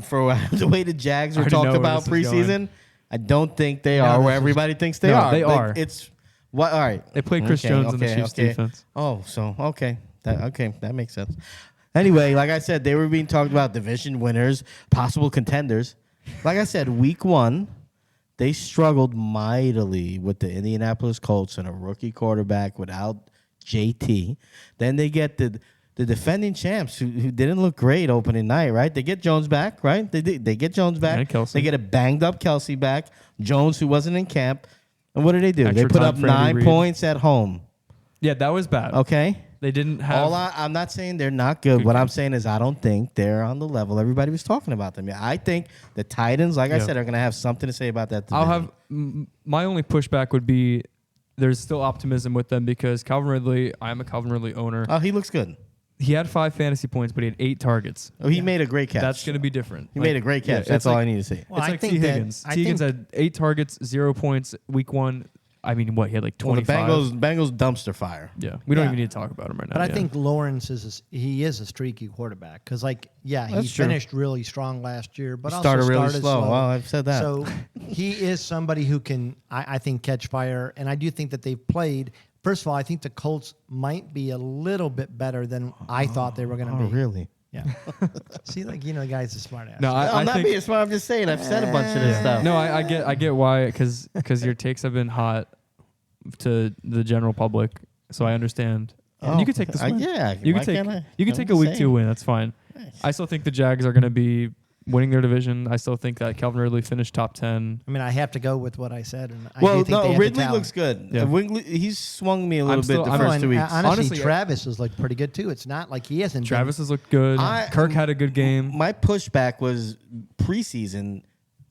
for the way the Jags I were already talked know where about this is preseason, going. I don't think they are this where is- everybody thinks they No, are. they are. It's what? All right. They played Chris Jones in the Chiefs defense. Oh, so okay, that makes sense. Anyway, like I said, they were being talked about division winners, possible contenders. Like I said, week 1, they struggled mightily with the Indianapolis Colts and a rookie quarterback without JT. Then they get the defending champs who didn't look great opening night, right? They get Jones back, right? They get Jones back. And Kelsey. They get a banged up Kelsey back. Jones, who wasn't in camp. And what did they do? Extra They put time up for Andy 9 Reid. points at home. Yeah, that was bad. Okay? They didn't have. I'm not saying they're not good. What I'm saying is I don't think they're on the level everybody was talking about them. Yeah, I think the Titans, like I Yeah. said, are going to have something to say about that division. I'll have my only pushback would be there's still optimism with them because Calvin Ridley. I'm a Calvin Ridley owner. Oh, he looks good. He had 5 fantasy points, but he had 8 targets. Oh, he made a great catch. That's going to be different. He made a great catch. That's all I need to see. Well, It's I like think T. that- Higgins. I T. Higgins think- had 8 targets, 0 points week 1. I mean, what he had like Well, the 25. Bengals dumpster fire. Yeah, we don't Yeah. even need to talk about him right now. But I yeah. think Lawrence is a streaky quarterback because, he That's true. finished really strong last year, but He also started really started slow. Well, I've said that. So he is somebody who can, I think, catch fire, and I do think that they've played First of all, I think the Colts might be a little bit better than I thought they were going to be. Oh, really? Yeah. See, like, the guy's a smart ass. No, I'm not being smart. I'm just saying. I've said a bunch of this stuff. No, I get why, because your takes have been hot to the general public, so I understand. And you could take this win. Yeah. You could take a week 2 win. That's fine. Nice. I still think the Jags are going to be winning their division. I still think that Calvin Ridley finished top 10. I mean, I have to go with what I said. And I Well, do think they have the Ridley talent. looks good. Yeah. He's swung me a little bit the I'm first and 2 weeks. Honestly, Honestly, Travis has looked pretty good too. It's not like he hasn't. Travis has looked good. Kirk had a good game. My pushback was preseason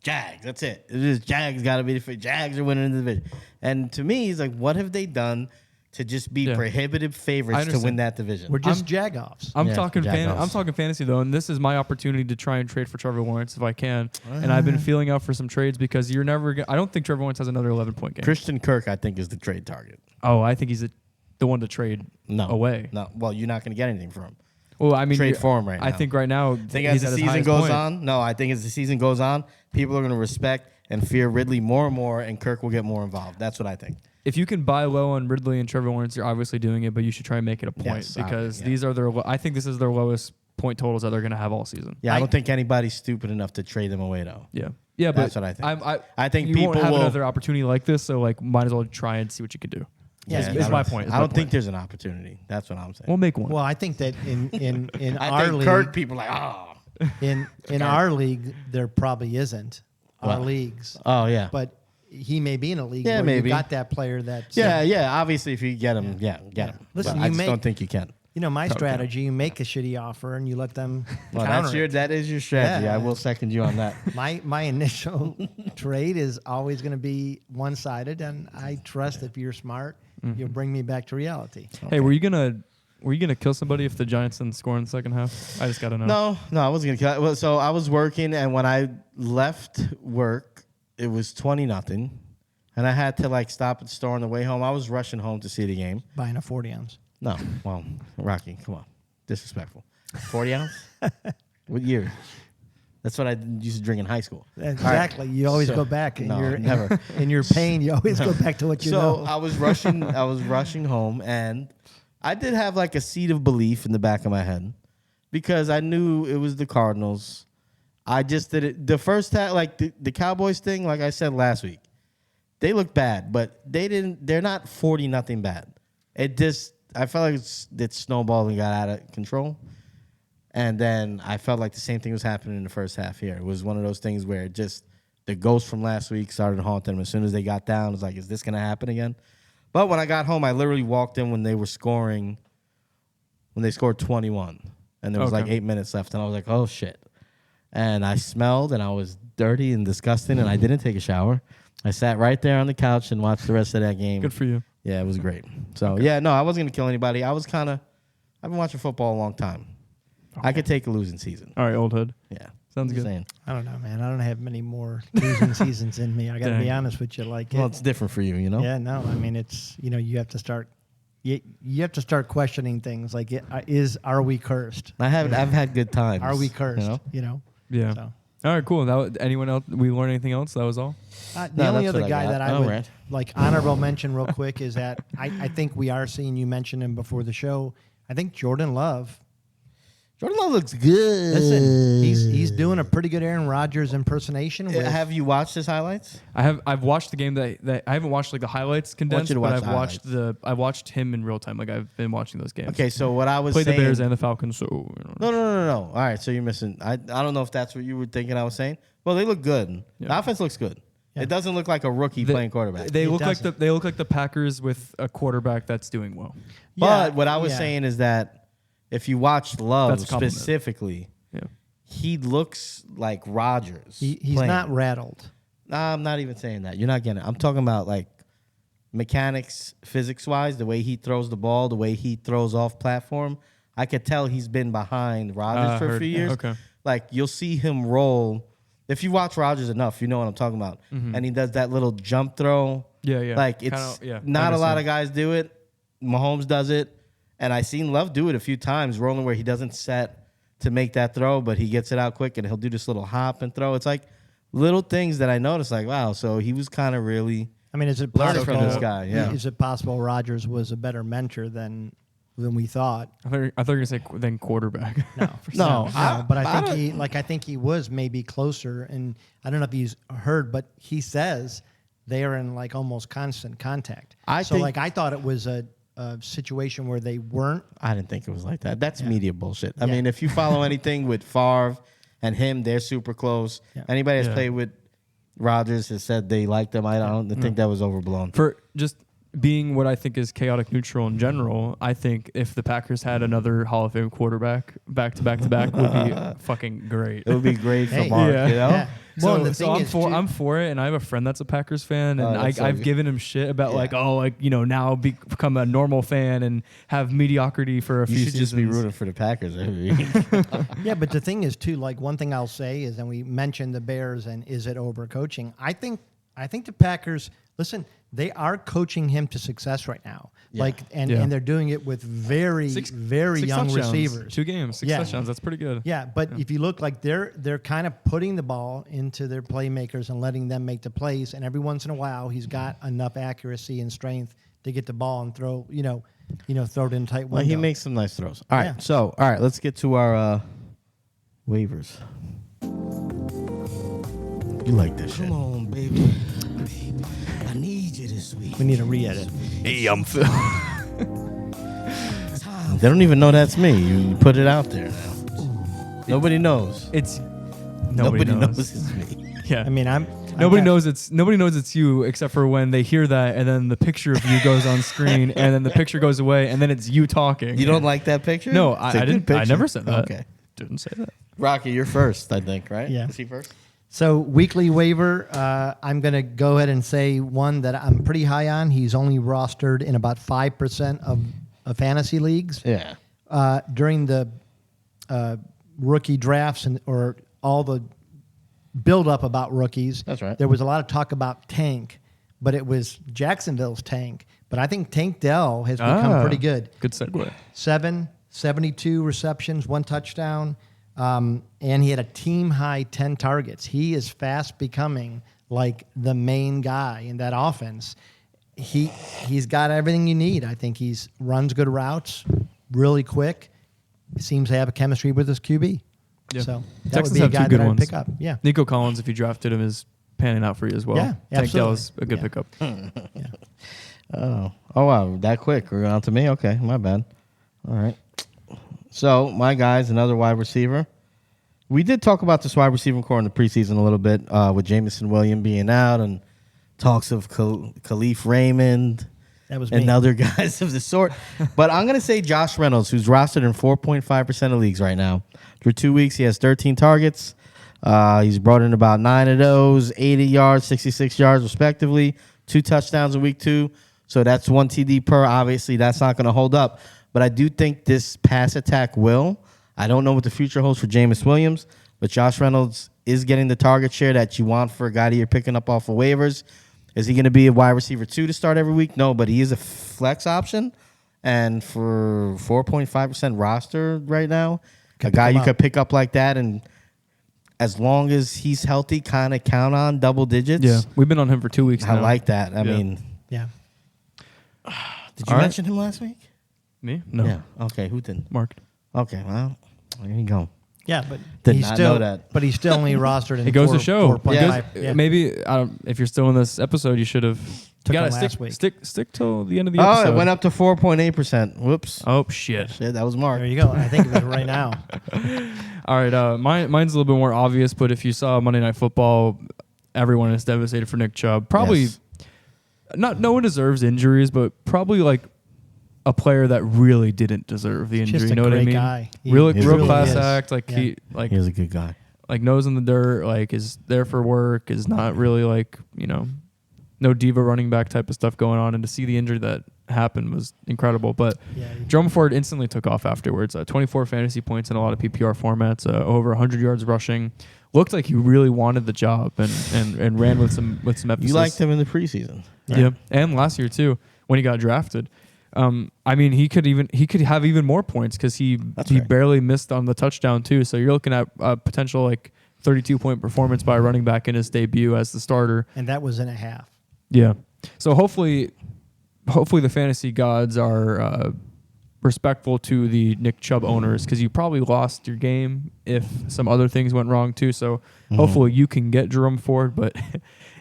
Jags. That's it. It is Jags got to be the Jags are winning the division. And to me, he's like, what have they done to just be prohibitive favorites to win that division? We're just Jagoffs. I'm Yeah, talking Jagoffs. I'm talking fantasy though, and this is my opportunity to try and trade for Trevor Lawrence if I can. And I've been feeling out for some trades because you're never. I don't think Trevor Lawrence has another 11-point game. Christian Kirk, I think, is the trade target. Oh, I think he's the one to trade away. No. Well, you're not going to get anything from him. Well, I mean, Trade for him right now. I think right now. I think as the season goes on, I think as the season goes on, people are going to respect and fear Ridley more and more, and Kirk will get more involved. That's what I think. If you can buy low on Ridley and Trevor Lawrence, you're obviously doing it, but you should try and make it a point Yes, because yeah. these are their. I think this is their lowest point totals that they're going to have all season. Yeah, I don't think anybody's stupid enough to trade them away, though. Yeah, but That's what I think. I think you people won't have will- another opportunity like this, so like might as well try and see what you can do. Yeah, is my point. I don't think there's an opportunity. That's what I'm saying. We'll make one. Well, I think that in I our think league, Kirk people are like, in our league, there probably isn't our leagues. oh yeah, But he may be in a league Yeah, where maybe. you got that player that's yeah. Obviously, if you get him, get him. Listen, But you I just make- don't think you can. my strategy. You make a shitty offer and you let them. Well, counter it. that is your strategy. Yeah. I will second you on that. My initial trade is always going to be one-sided, and I trust if you're smart, you'll bring me back to reality. Hey, were you gonna kill somebody if the Giants didn't score in the second half? I just gotta know. No, I wasn't gonna kill. Well, so I was working, and when I left work, it was 20-0, and I had to stop at the store on the way home. I was rushing home to see the game. Buying a 40-ounce. No, well, Rocky, come on, disrespectful. 40 ounce? What year? That's what I used to drink in high school. Exactly. You always go back, and No, never. in your pain. You always go back to what you So know. I was rushing home, and I did have a seed of belief in the back of my head because I knew it was the Cardinals. I just did it the first time, the Cowboys thing. Like I said last week, they look bad, but they're not 40-0 bad. I felt like that snowballed and got out of control, and then I felt like the same thing was happening in the first half here. It was one of those things where the ghost from last week started to haunt them. As soon as they got down, it was like, is this going to happen again? But when I got home, I literally walked in when they scored 21, and there was 8 minutes left, and I was like, oh, shit. And I smelled, and I was dirty and disgusting, and I didn't take a shower. I sat right there on the couch and watched the rest of that game. Good for you. Yeah, it was great. So, yeah, no, I wasn't going to kill anybody. I've been watching football a long time. Okay. I could take a losing season. All right, old head. Yeah. Sounds good. Saying. I don't know, man. I don't have many more losing seasons in me. I got to be honest with you. Well, it's different for you, you know? Yeah, no. I mean, it's, you have to start. You have to start questioning things like, are we cursed? I've had good times. Are we cursed? Yeah. So. All right, cool. Anyone else? We learned anything else? That was all. The only other guy that I would right. Honorable mention real quick is that I think we are seeing, you mentioned him before the show. I think Jordan Love looks good. Listen, he's doing a pretty good Aaron Rodgers impersonation. Have you watched his highlights? I've watched the game that I haven't watched the highlights condensed, but I've watched him in real time. I've been watching those games. Okay, so what I was played saying, the Bears and the Falcons. So no. All right, so you're missing. I don't know if that's what you were thinking. I was saying. Well, they look good. Yeah. The offense looks good. Yeah. It doesn't look like a rookie playing quarterback. They look like the Packers with a quarterback that's doing well. But what I was saying is that if you watch Love specifically, he looks like Rodgers. He's not rattled. Nah, I'm not even saying that. You're not getting it. I'm talking about mechanics, physics-wise, the way he throws the ball, the way he throws off platform. I could tell he's been behind Rodgers for a few years. Okay. You'll see him roll. If you watch Rodgers enough, you know what I'm talking about. Mm-hmm. And he does that little jump throw. Yeah. Not a lot of guys do it. Mahomes does it. And I seen Love do it a few times, rolling where he doesn't set to make that throw, but he gets it out quick, and he'll do this little hop and throw. It's little things that I noticed, wow, so he was kind of really I mean, is it Learn possible? from this guy, yeah. Is it possible Rodgers was a better mentor than we thought? I thought you were going to say then quarterback. No, but I think he was maybe closer. And I don't know if he's heard, but he says they are in like almost constant contact. I thought it was a situation where they weren't. I didn't think it was like that. That's media bullshit. I mean, if you follow anything with Favre and him, they're super close. Yeah. Anybody that's played with Rodgers has said they like them. I don't think that was overblown. For just being what I think is chaotic neutral in general, I think if the Packers had another Hall of Fame quarterback back to back to back would be fucking great. It would be great for Mark, you know? Yeah. Well, I'm for it, and I have a friend that's a Packers fan, and I've given him shit about now become a normal fan and have mediocrity for a few seasons. You should just be rooting for the Packers every week. Yeah, but the thing is too, like one thing I'll say is, and we mentioned the Bears and is it overcoaching? I think the Packers, listen, they are coaching him to success right now. Yeah. And they're doing it with very young receivers. 2 games, 6 touchdowns. That's pretty good. Yeah, but if you look, like they're kind of putting the ball into their playmakers and letting them make the plays. And every once in a while, he's got enough accuracy and strength to get the ball and throw, throw it in tight window. Well, he makes some nice throws. All right, so let's get to our waivers. You like this shit? Come on, baby. I need you this week. We need a re-edit. Hey, I'm Phil. They don't even know that's me. You put it out there now. Nobody knows. Nobody knows it's me. Yeah. I mean, nobody knows it's you except for when they hear that, and then the picture of you goes on screen, and then the picture goes away, and then it's you talking. You don't like that picture? No, I didn't. I never said that. Okay. Didn't say that. Rocky, you're first, I think, right? Yeah. Is he first? So weekly waiver, I'm going to go ahead and say one that I'm pretty high on. He's only rostered in about 5% of fantasy leagues. Yeah. During the rookie drafts or all the build-up about rookies. That's right. There was a lot of talk about Tank, but it was Jacksonville's Tank. But I think Tank Dell has become pretty good. Good segue. 72 receptions, 1 touchdown. And he had a team-high 10 targets. He is fast becoming like the main guy in that offense. He's got everything you need. I think he's runs good routes, really quick. Seems to have a chemistry with his QB. Yeah. So that Texans would be a have guy two good that I'd ones. pick up. Yeah. Nico Collins, if you drafted him, is panning out for you as well. Yeah, Tank Dell absolutely. is a good pickup. Yeah. Oh wow, that quick. We're on to me. Okay, my bad. All right. So my guy's another wide receiver. We did talk about this wide receiver core in the preseason a little bit with Jamison Williams being out and talks of Khalif Raymond and other guys of the sort. But I'm going to say Josh Reynolds, who's rostered in 4.5% of leagues right now. Through 2 weeks, he has 13 targets. He's brought in about 9 of those, 80 yards, 66 yards respectively, 2 touchdowns in week 2. So that's 1 TD per. Obviously, that's not going to hold up. But I do think this pass attack will. I don't know what the future holds for Jameis Williams, but Josh Reynolds is getting the target share that you want for a guy that you're picking up off of waivers. Is he going to be a wide receiver 2 to start every week? No, but he is a flex option. And for 4.5% roster right now, a guy you could pick up like that, and as long as he's healthy, kind of count on double digits. Yeah, we've been on him for 2 weeks now. I like that. I mean. Yeah. Did you mention him last week? Me? No. Yeah. Okay, who didn't? Mark. Okay, well, there you go. Yeah, but Did he's not still know that. But he's still only rostered in It goes to show. 4.5. Yeah. Maybe if you're still in this episode, you should have Took him gotta last week. stick till the end of the episode. Oh, it went up to 4.8%. Whoops. Oh shit. Shit, that was Mark. There you go. I think of it right now. All right, mine's a little bit more obvious, but if you saw Monday Night Football, everyone is devastated for Nick Chubb. Probably no one deserves injuries, but probably like a player that really didn't deserve the injury. Just You know what I mean? guy. Real really class is. act. Like Yeah. He's a good guy. like nose in the dirt, like is there for work, is not really like, no diva running back type of stuff going on. And to see the injury that happened was incredible. But Jerome Ford instantly took off afterwards. 24 fantasy points in a lot of PPR formats, over 100 yards rushing. Looked like he really wanted the job and ran with some emphasis. You liked him in the preseason. Yeah. And last year too, when he got drafted. I mean, he could have even more points because he barely missed on the touchdown too. So you're looking at a potential like 32-point performance by a running back in his debut as the starter. And that was in a half. Yeah. So hopefully the fantasy gods are respectful to the Nick Chubb owners, because you probably lost your game if some other things went wrong too. So hopefully you can get Jerome Ford, but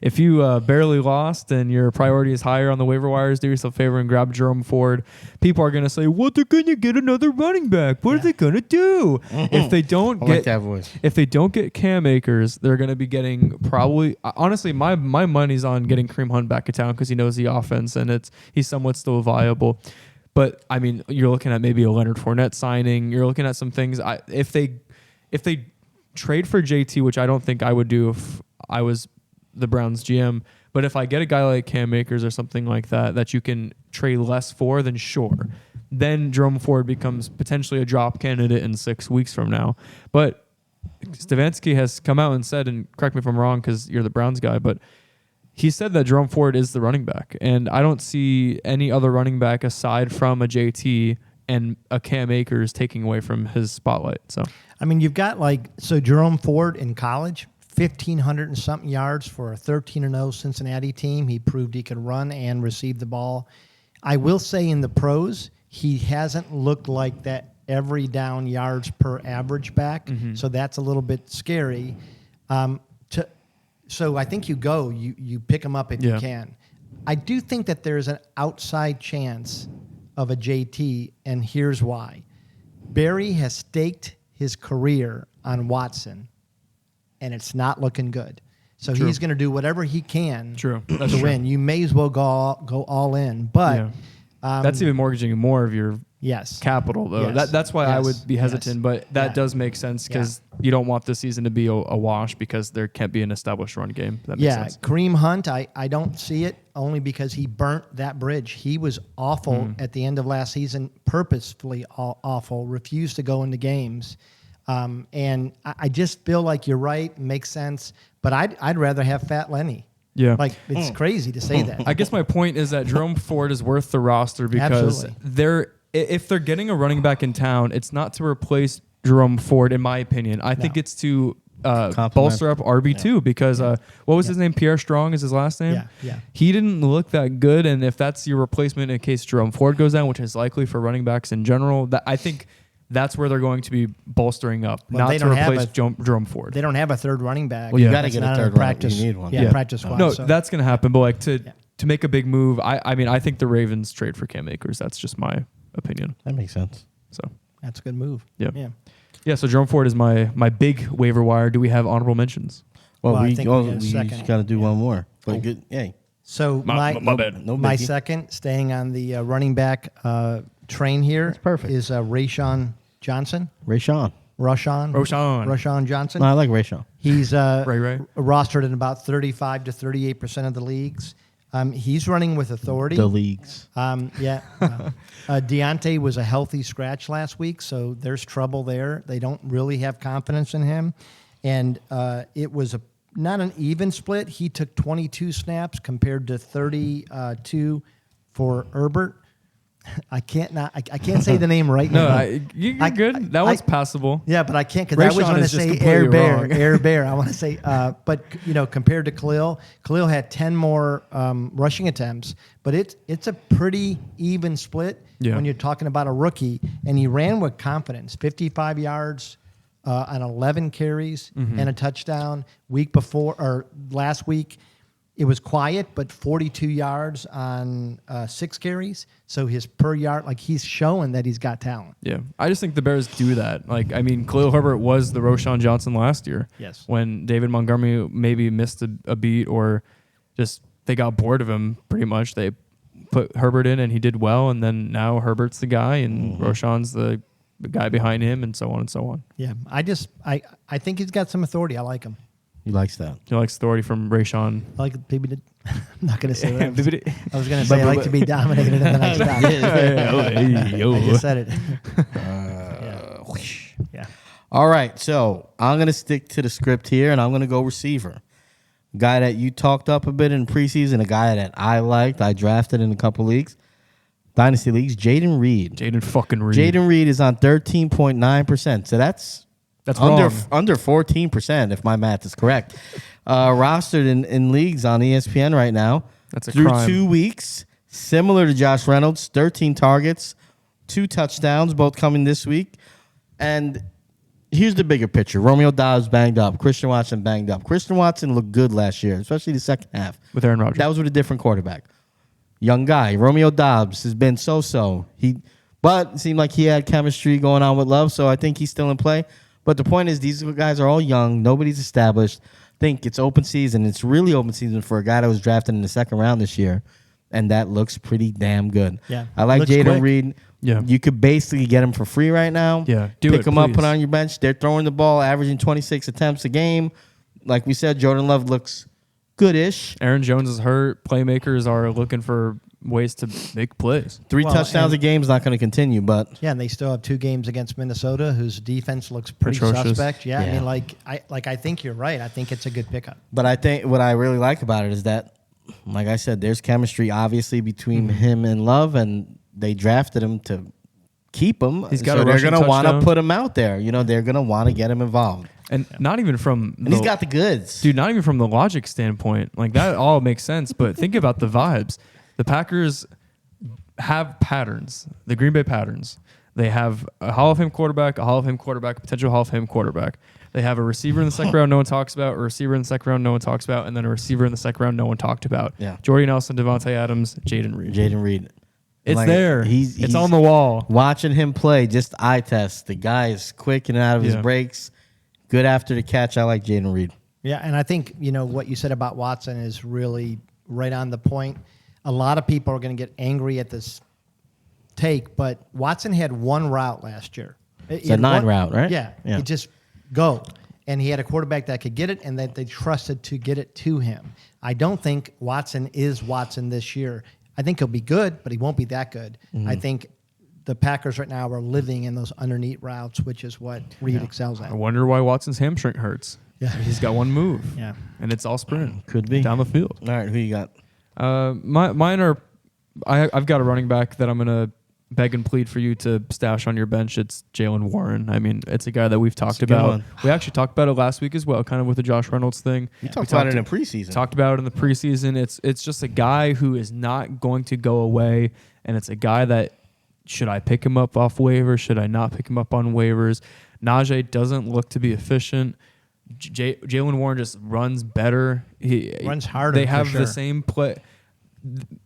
if you barely lost and your priority is higher on the waiver wires, do yourself a favor and grab Jerome Ford. People are going to say, "What, they're going to get another running back? What are they going to do?" If they don't get that voice. If they don't get Cam Akers, they're going to be getting probably. Honestly, my money's on getting Kareem Hunt back in town because he knows the offense and he's somewhat still viable. But I mean, you're looking at maybe a Leonard Fournette signing. You're looking at some things. If they trade for JT, which I don't think I would do if I was the Browns GM, but if I get a guy like Cam Akers or something like that you can trade less for, then sure. Then Jerome Ford becomes potentially a drop candidate in 6 weeks from now. But Stefanski has come out and said, and correct me if I'm wrong because you're the Browns guy, but he said that Jerome Ford is the running back. And I don't see any other running back aside from a JT and a Cam Akers taking away from his spotlight. So, I mean, you've got Jerome Ford in college, 1,500 and something yards for a 13-0 Cincinnati team. He proved he could run and receive the ball. I will say in the pros, he hasn't looked like that every down yards per average back. So that's a little bit scary. So I think you pick him up if you can. I do think that there's an outside chance of a JT, and here's why. Barry has staked his career on Watson, and it's not looking good. So he's going to do whatever he can to win. You may as well go all in. But that's even mortgaging more of your capital, though. Yes. That's why I would be hesitant, but that does make sense because you don't want the season to be a wash because there can't be an established run game. That makes sense. Kareem Hunt, I don't see it only because he burnt that bridge. He was awful at the end of last season, purposefully awful, refused to go into games. And I just feel like you're right, makes sense, but I'd rather have Fat Lenny. Yeah. It's crazy to say that. I guess my point is that Jerome Ford is worth the roster because if they're getting a running back in town, it's not to replace Jerome Ford, in my opinion. I think it's to bolster up RB2 because what was his name? Pierre Strong is his last name? Yeah. He didn't look that good, and if that's your replacement in case Jerome Ford goes down, which is likely for running backs in general, I think that's where they're going to be bolstering up, not to replace Jerome Ford. They don't have a third running back. Well, you got to get a third practice. You need one. Practice squad. No, that's going to happen, but to make a big move, I mean, I think the Ravens trade for Cam Akers. That's just my opinion. That makes sense. So that's a good move. Yeah. So Jerome Ford is my big waiver wire. Do we have honorable mentions? Well, we got to do one more. But good. Hey. So my second, staying on the running back train here, that's perfect. Is Rashawn Johnson. Rashawn Johnson. No, I like Rashawn. He's rostered in about 35 to 38% of the leagues. He's running with authority. The leagues. Deontay was a healthy scratch last week, so there's trouble there. They don't really have confidence in him. And it was not an even split. He took 22 snaps compared to 32 for Herbert. I can't say the name right now. No, you're good. That one's passable. Yeah, but I can't because I always want to say Air Bear. I want to say, but compared to Khalil had 10 more rushing attempts, but it's a pretty even split when you're talking about a rookie, and he ran with confidence, 55 yards on 11 carries and a touchdown. Last week, it was quiet, but 42 yards on 6 carries. So his per yard, he's showing that he's got talent. Yeah. I just think the Bears do that. Khalil Herbert was the Rashawn Johnson last year. Yes. When David Montgomery maybe missed a beat or just they got bored of him pretty much. They put Herbert in and he did well. And then now Herbert's the guy and Rashawn's the guy behind him and so on and so on. Yeah. I think he's got some authority. I like him. He likes that. He likes authority from Rashawn. I like people to. I'm not going to say that. I was going to say I like to be dominated, and then I stopped. I just said it. Yeah. All right, so I'm going to stick to the script here, and I'm going to go receiver. Guy that you talked up a bit in preseason, a guy that I liked, I drafted in a couple leagues, dynasty leagues, Jaden Reed. Jaden Reed is on 13.9%, so that's under 14%, if my math is correct. Rostered in leagues on ESPN right now. That's a through crime. 2 weeks, similar to Josh Reynolds, 13 targets, 2 touchdowns, both coming this week. And here's the bigger picture. Romeo Doubs banged up. Christian Watson banged up. Christian Watson looked good last year, especially the second half. With Aaron Rodgers. That was with a different quarterback. Young guy. Romeo Doubs has been so-so. But it seemed like he had chemistry going on with Love, so I think he's still in play. But the point is, these guys are all young. Nobody's established. I think it's open season. It's really open season for a guy that was drafted in the second round this year, and that looks pretty damn good. Yeah. I like Looks Jaden quick. Reed. Yeah. You could basically get him for free right now. Yeah, Pick him up, please. put on your bench. They're throwing the ball, averaging 26 attempts a game. Like we said, Jordan Love looks good-ish. Aaron Jones is hurt. Playmakers are looking for ways to make plays. 3 Well, touchdowns and- a game is not going to continue, but Yeah, and they still have 2 games against Minnesota, whose defense looks pretty Atrocious. suspect. Yeah, Yeah. I mean, I think you're right. I think it's a good pickup. But I think what I really like about it is that, like I said, there's chemistry obviously between him and Love, and they drafted him to keep him. He's got so a they're rushing going to want to touchdown. put him out there. You know, they're going to want to get him involved. And not even from And he's got the goods. Dude, not even from the logic standpoint. Like, that all makes sense, but think about the vibes. The Packers have patterns, the Green Bay patterns. They have a Hall of Fame quarterback, a Hall of Fame quarterback, a potential Hall of Fame quarterback. They have a receiver in the second round no one talks about, a receiver in the second round no one talks about, and then a receiver in the second round no one talked about. Yeah. Jordy Nelson, Devontae Adams, Jaden Reed. Jaden Reed. It's Like, there. It's on the wall. Watching him play, just eye test. The guy is quick in and out of his Yeah. breaks. Good after the catch. I like Jaden Reed. Yeah, and I think, what you said about Watson is really right on the point. A lot of people are going to get angry at this take, but Watson had 1 route last year. It's a 9 route, right? Yeah. Yeah. It just go. And he had a quarterback that could get it and that they trusted to get it to him. I don't think Watson is Watson this year. I think he'll be good, but he won't be that good. I think the Packers right now are living in those underneath routes, which is what Reed excels at. I wonder why Watson's hamstring hurts. Yeah. He's got one move. Yeah. And it's all sprint. Could be. Down the field. All right, who you got? Mine are. I've got a running back that I'm gonna beg and plead for you to stash on your bench. It's Jalen Warren. I mean, it's a guy that we've talked a good about. one. We actually talked about it last week as well, kind of with the Josh Reynolds thing. We talked about it in preseason. Talked about it in the preseason. It's just a guy who is not going to go away, and it's a guy that, should I pick him up off waivers? Should I not pick him up on waivers? Najee doesn't look to be efficient. Jalen Warren just runs better. He Runs harder, They for have sure. the same play.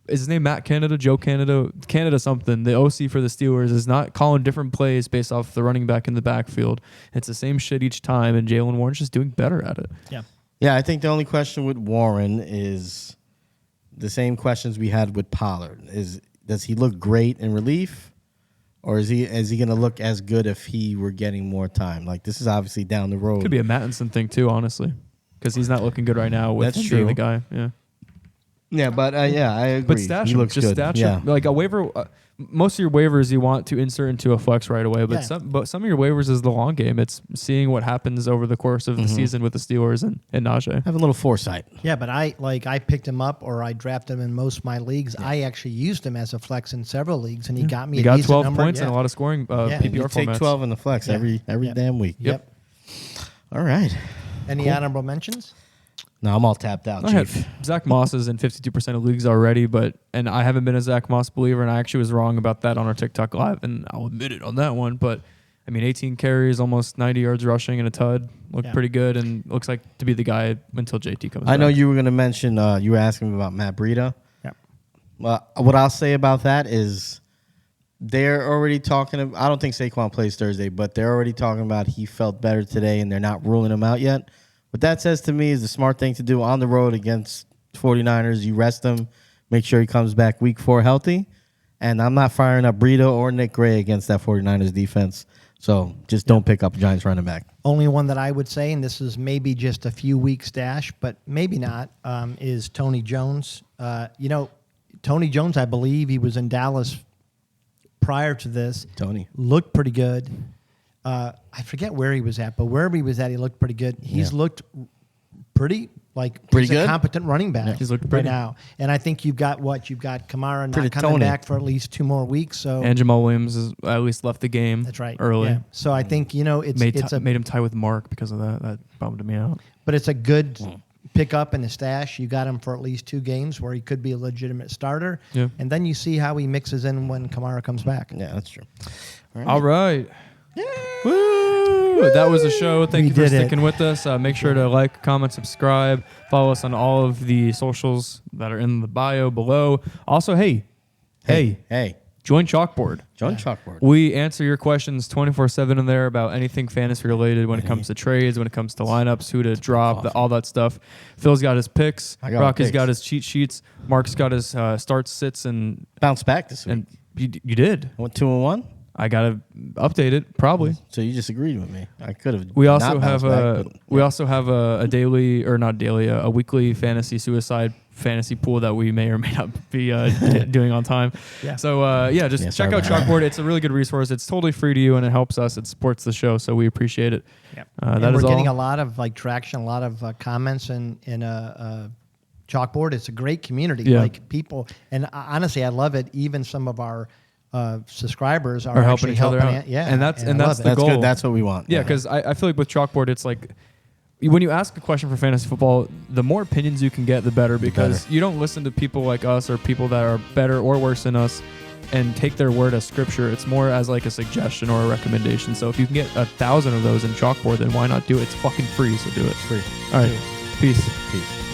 Is his name Matt Canada? Joe Canada something. The OC for the Steelers is not calling different plays based off the running back in the backfield. It's the same shit each time, and Jalen Warren's just doing better at it. Yeah. Yeah, I think the only question with Warren is the same questions we had with Pollard. Does he look great in relief, or is he going to look as good if he were getting more time? Like, this is obviously down the road. Could be a Mattinson thing too, honestly, because he's not looking good right now with That's him being true. the guy. Yeah. Yeah, but I agree. But stash he him. looks Just good. stash yeah. him. Like a waiver, most of your waivers you want to insert into a flex right away. But Yeah. some of your waivers is the long game. It's seeing what happens over the course of the season with the Steelers and Najee. Have a little foresight. Yeah, but I picked him up or I drafted him in most of my leagues. I actually used him as a flex in several leagues, and he got me You a got decent 12 number. points Yeah. and a lot of scoring Yeah. PPR You take formats. 12 in the flex Yeah. every Yep. damn week. Yep. All right. Any honorable mentions? No, I'm all tapped out, I have Chief. Zach Moss is in 52% of leagues already, and I haven't been a Zach Moss believer, and I actually was wrong about that on our TikTok live, and I'll admit it on that one. But I mean, 18 carries, almost 90 yards rushing, and a tud looked Yeah. pretty good, and looks like to be the guy until JT comes. I know back. you were going to mention, you were asking me about Matt Breida. Yeah. Well, what I'll say about that is they're already talking. I don't think Saquon plays Thursday, but they're already talking about he felt better today, and they're not ruling him out yet. What that says to me is the smart thing to do on the road against 49ers. You rest him, make sure he comes back week 4 healthy. And I'm not firing up Breida or Nick Gray against that 49ers defense. So just don't pick up Giants running back. Only one that I would say, and this is maybe just a few weeks stash, but maybe not, is Tony Jones. Tony Jones, I believe he was in Dallas prior to this. Tony. Looked pretty good. I forget where he was at, but wherever he was at, he looked pretty good. He's looked pretty he's good? a competent running back He's looked right pretty. now. And I think you've got Kamara Pretty not coming Tony. back for at least 2 more weeks. So And Jamal Williams has at least left the game. that's right. Early. Yeah. So I think Made him tie with Mark because of that. That bummed me out. but it's a good pick up in the stash. You got him for at least 2 games where he could be a legitimate starter. Yeah. And then you see how he mixes in when Kamara comes back. Yeah, that's true. All right. Woo! That was the show. Thank We you for did it. sticking with us. Make sure to like, comment, subscribe. Follow us on all of the socials that are in the bio below. Also, hey, join Chalkboard. Join Chalkboard. We answer your questions 24/7 in there about anything fantasy related when it comes to trades, when it comes to lineups, who to drop, all that stuff. Phil's got his picks. I got my Rocky's picks. got his cheat sheets. Mark's got his starts, sits, and Bounce back this week. and you did. I went 2-1. I gotta update it probably. So you just agreed with me. I could have. We also not have bounced back, but- also have a daily or not daily a weekly fantasy suicide fantasy pool that we may or may not be doing on time. Yeah. So just Yeah, check sorry out about that. Chalkboard. It's a really good resource. It's totally free to you and it helps us. It supports the show, so we appreciate it. Yep. That and is we're getting all. a lot of traction, a lot of comments in Chalkboard. It's a great community. Yeah. Like people, and honestly, I love it. Even some of our subscribers are Helping actually each other helping out. it. Yeah, And that's I love the it. That's goal. good. That's what we want. Yeah, because I feel like with Chalkboard, it's like when you ask a question for fantasy football, the more opinions you can get, the better, because you don't listen to people like us or people that are better or worse than us and take their word as scripture. It's more as like a suggestion or a recommendation. So if you can get 1,000 of those in Chalkboard, then why not do it? It's fucking free, so do it. Free. All right. Peace. Peace.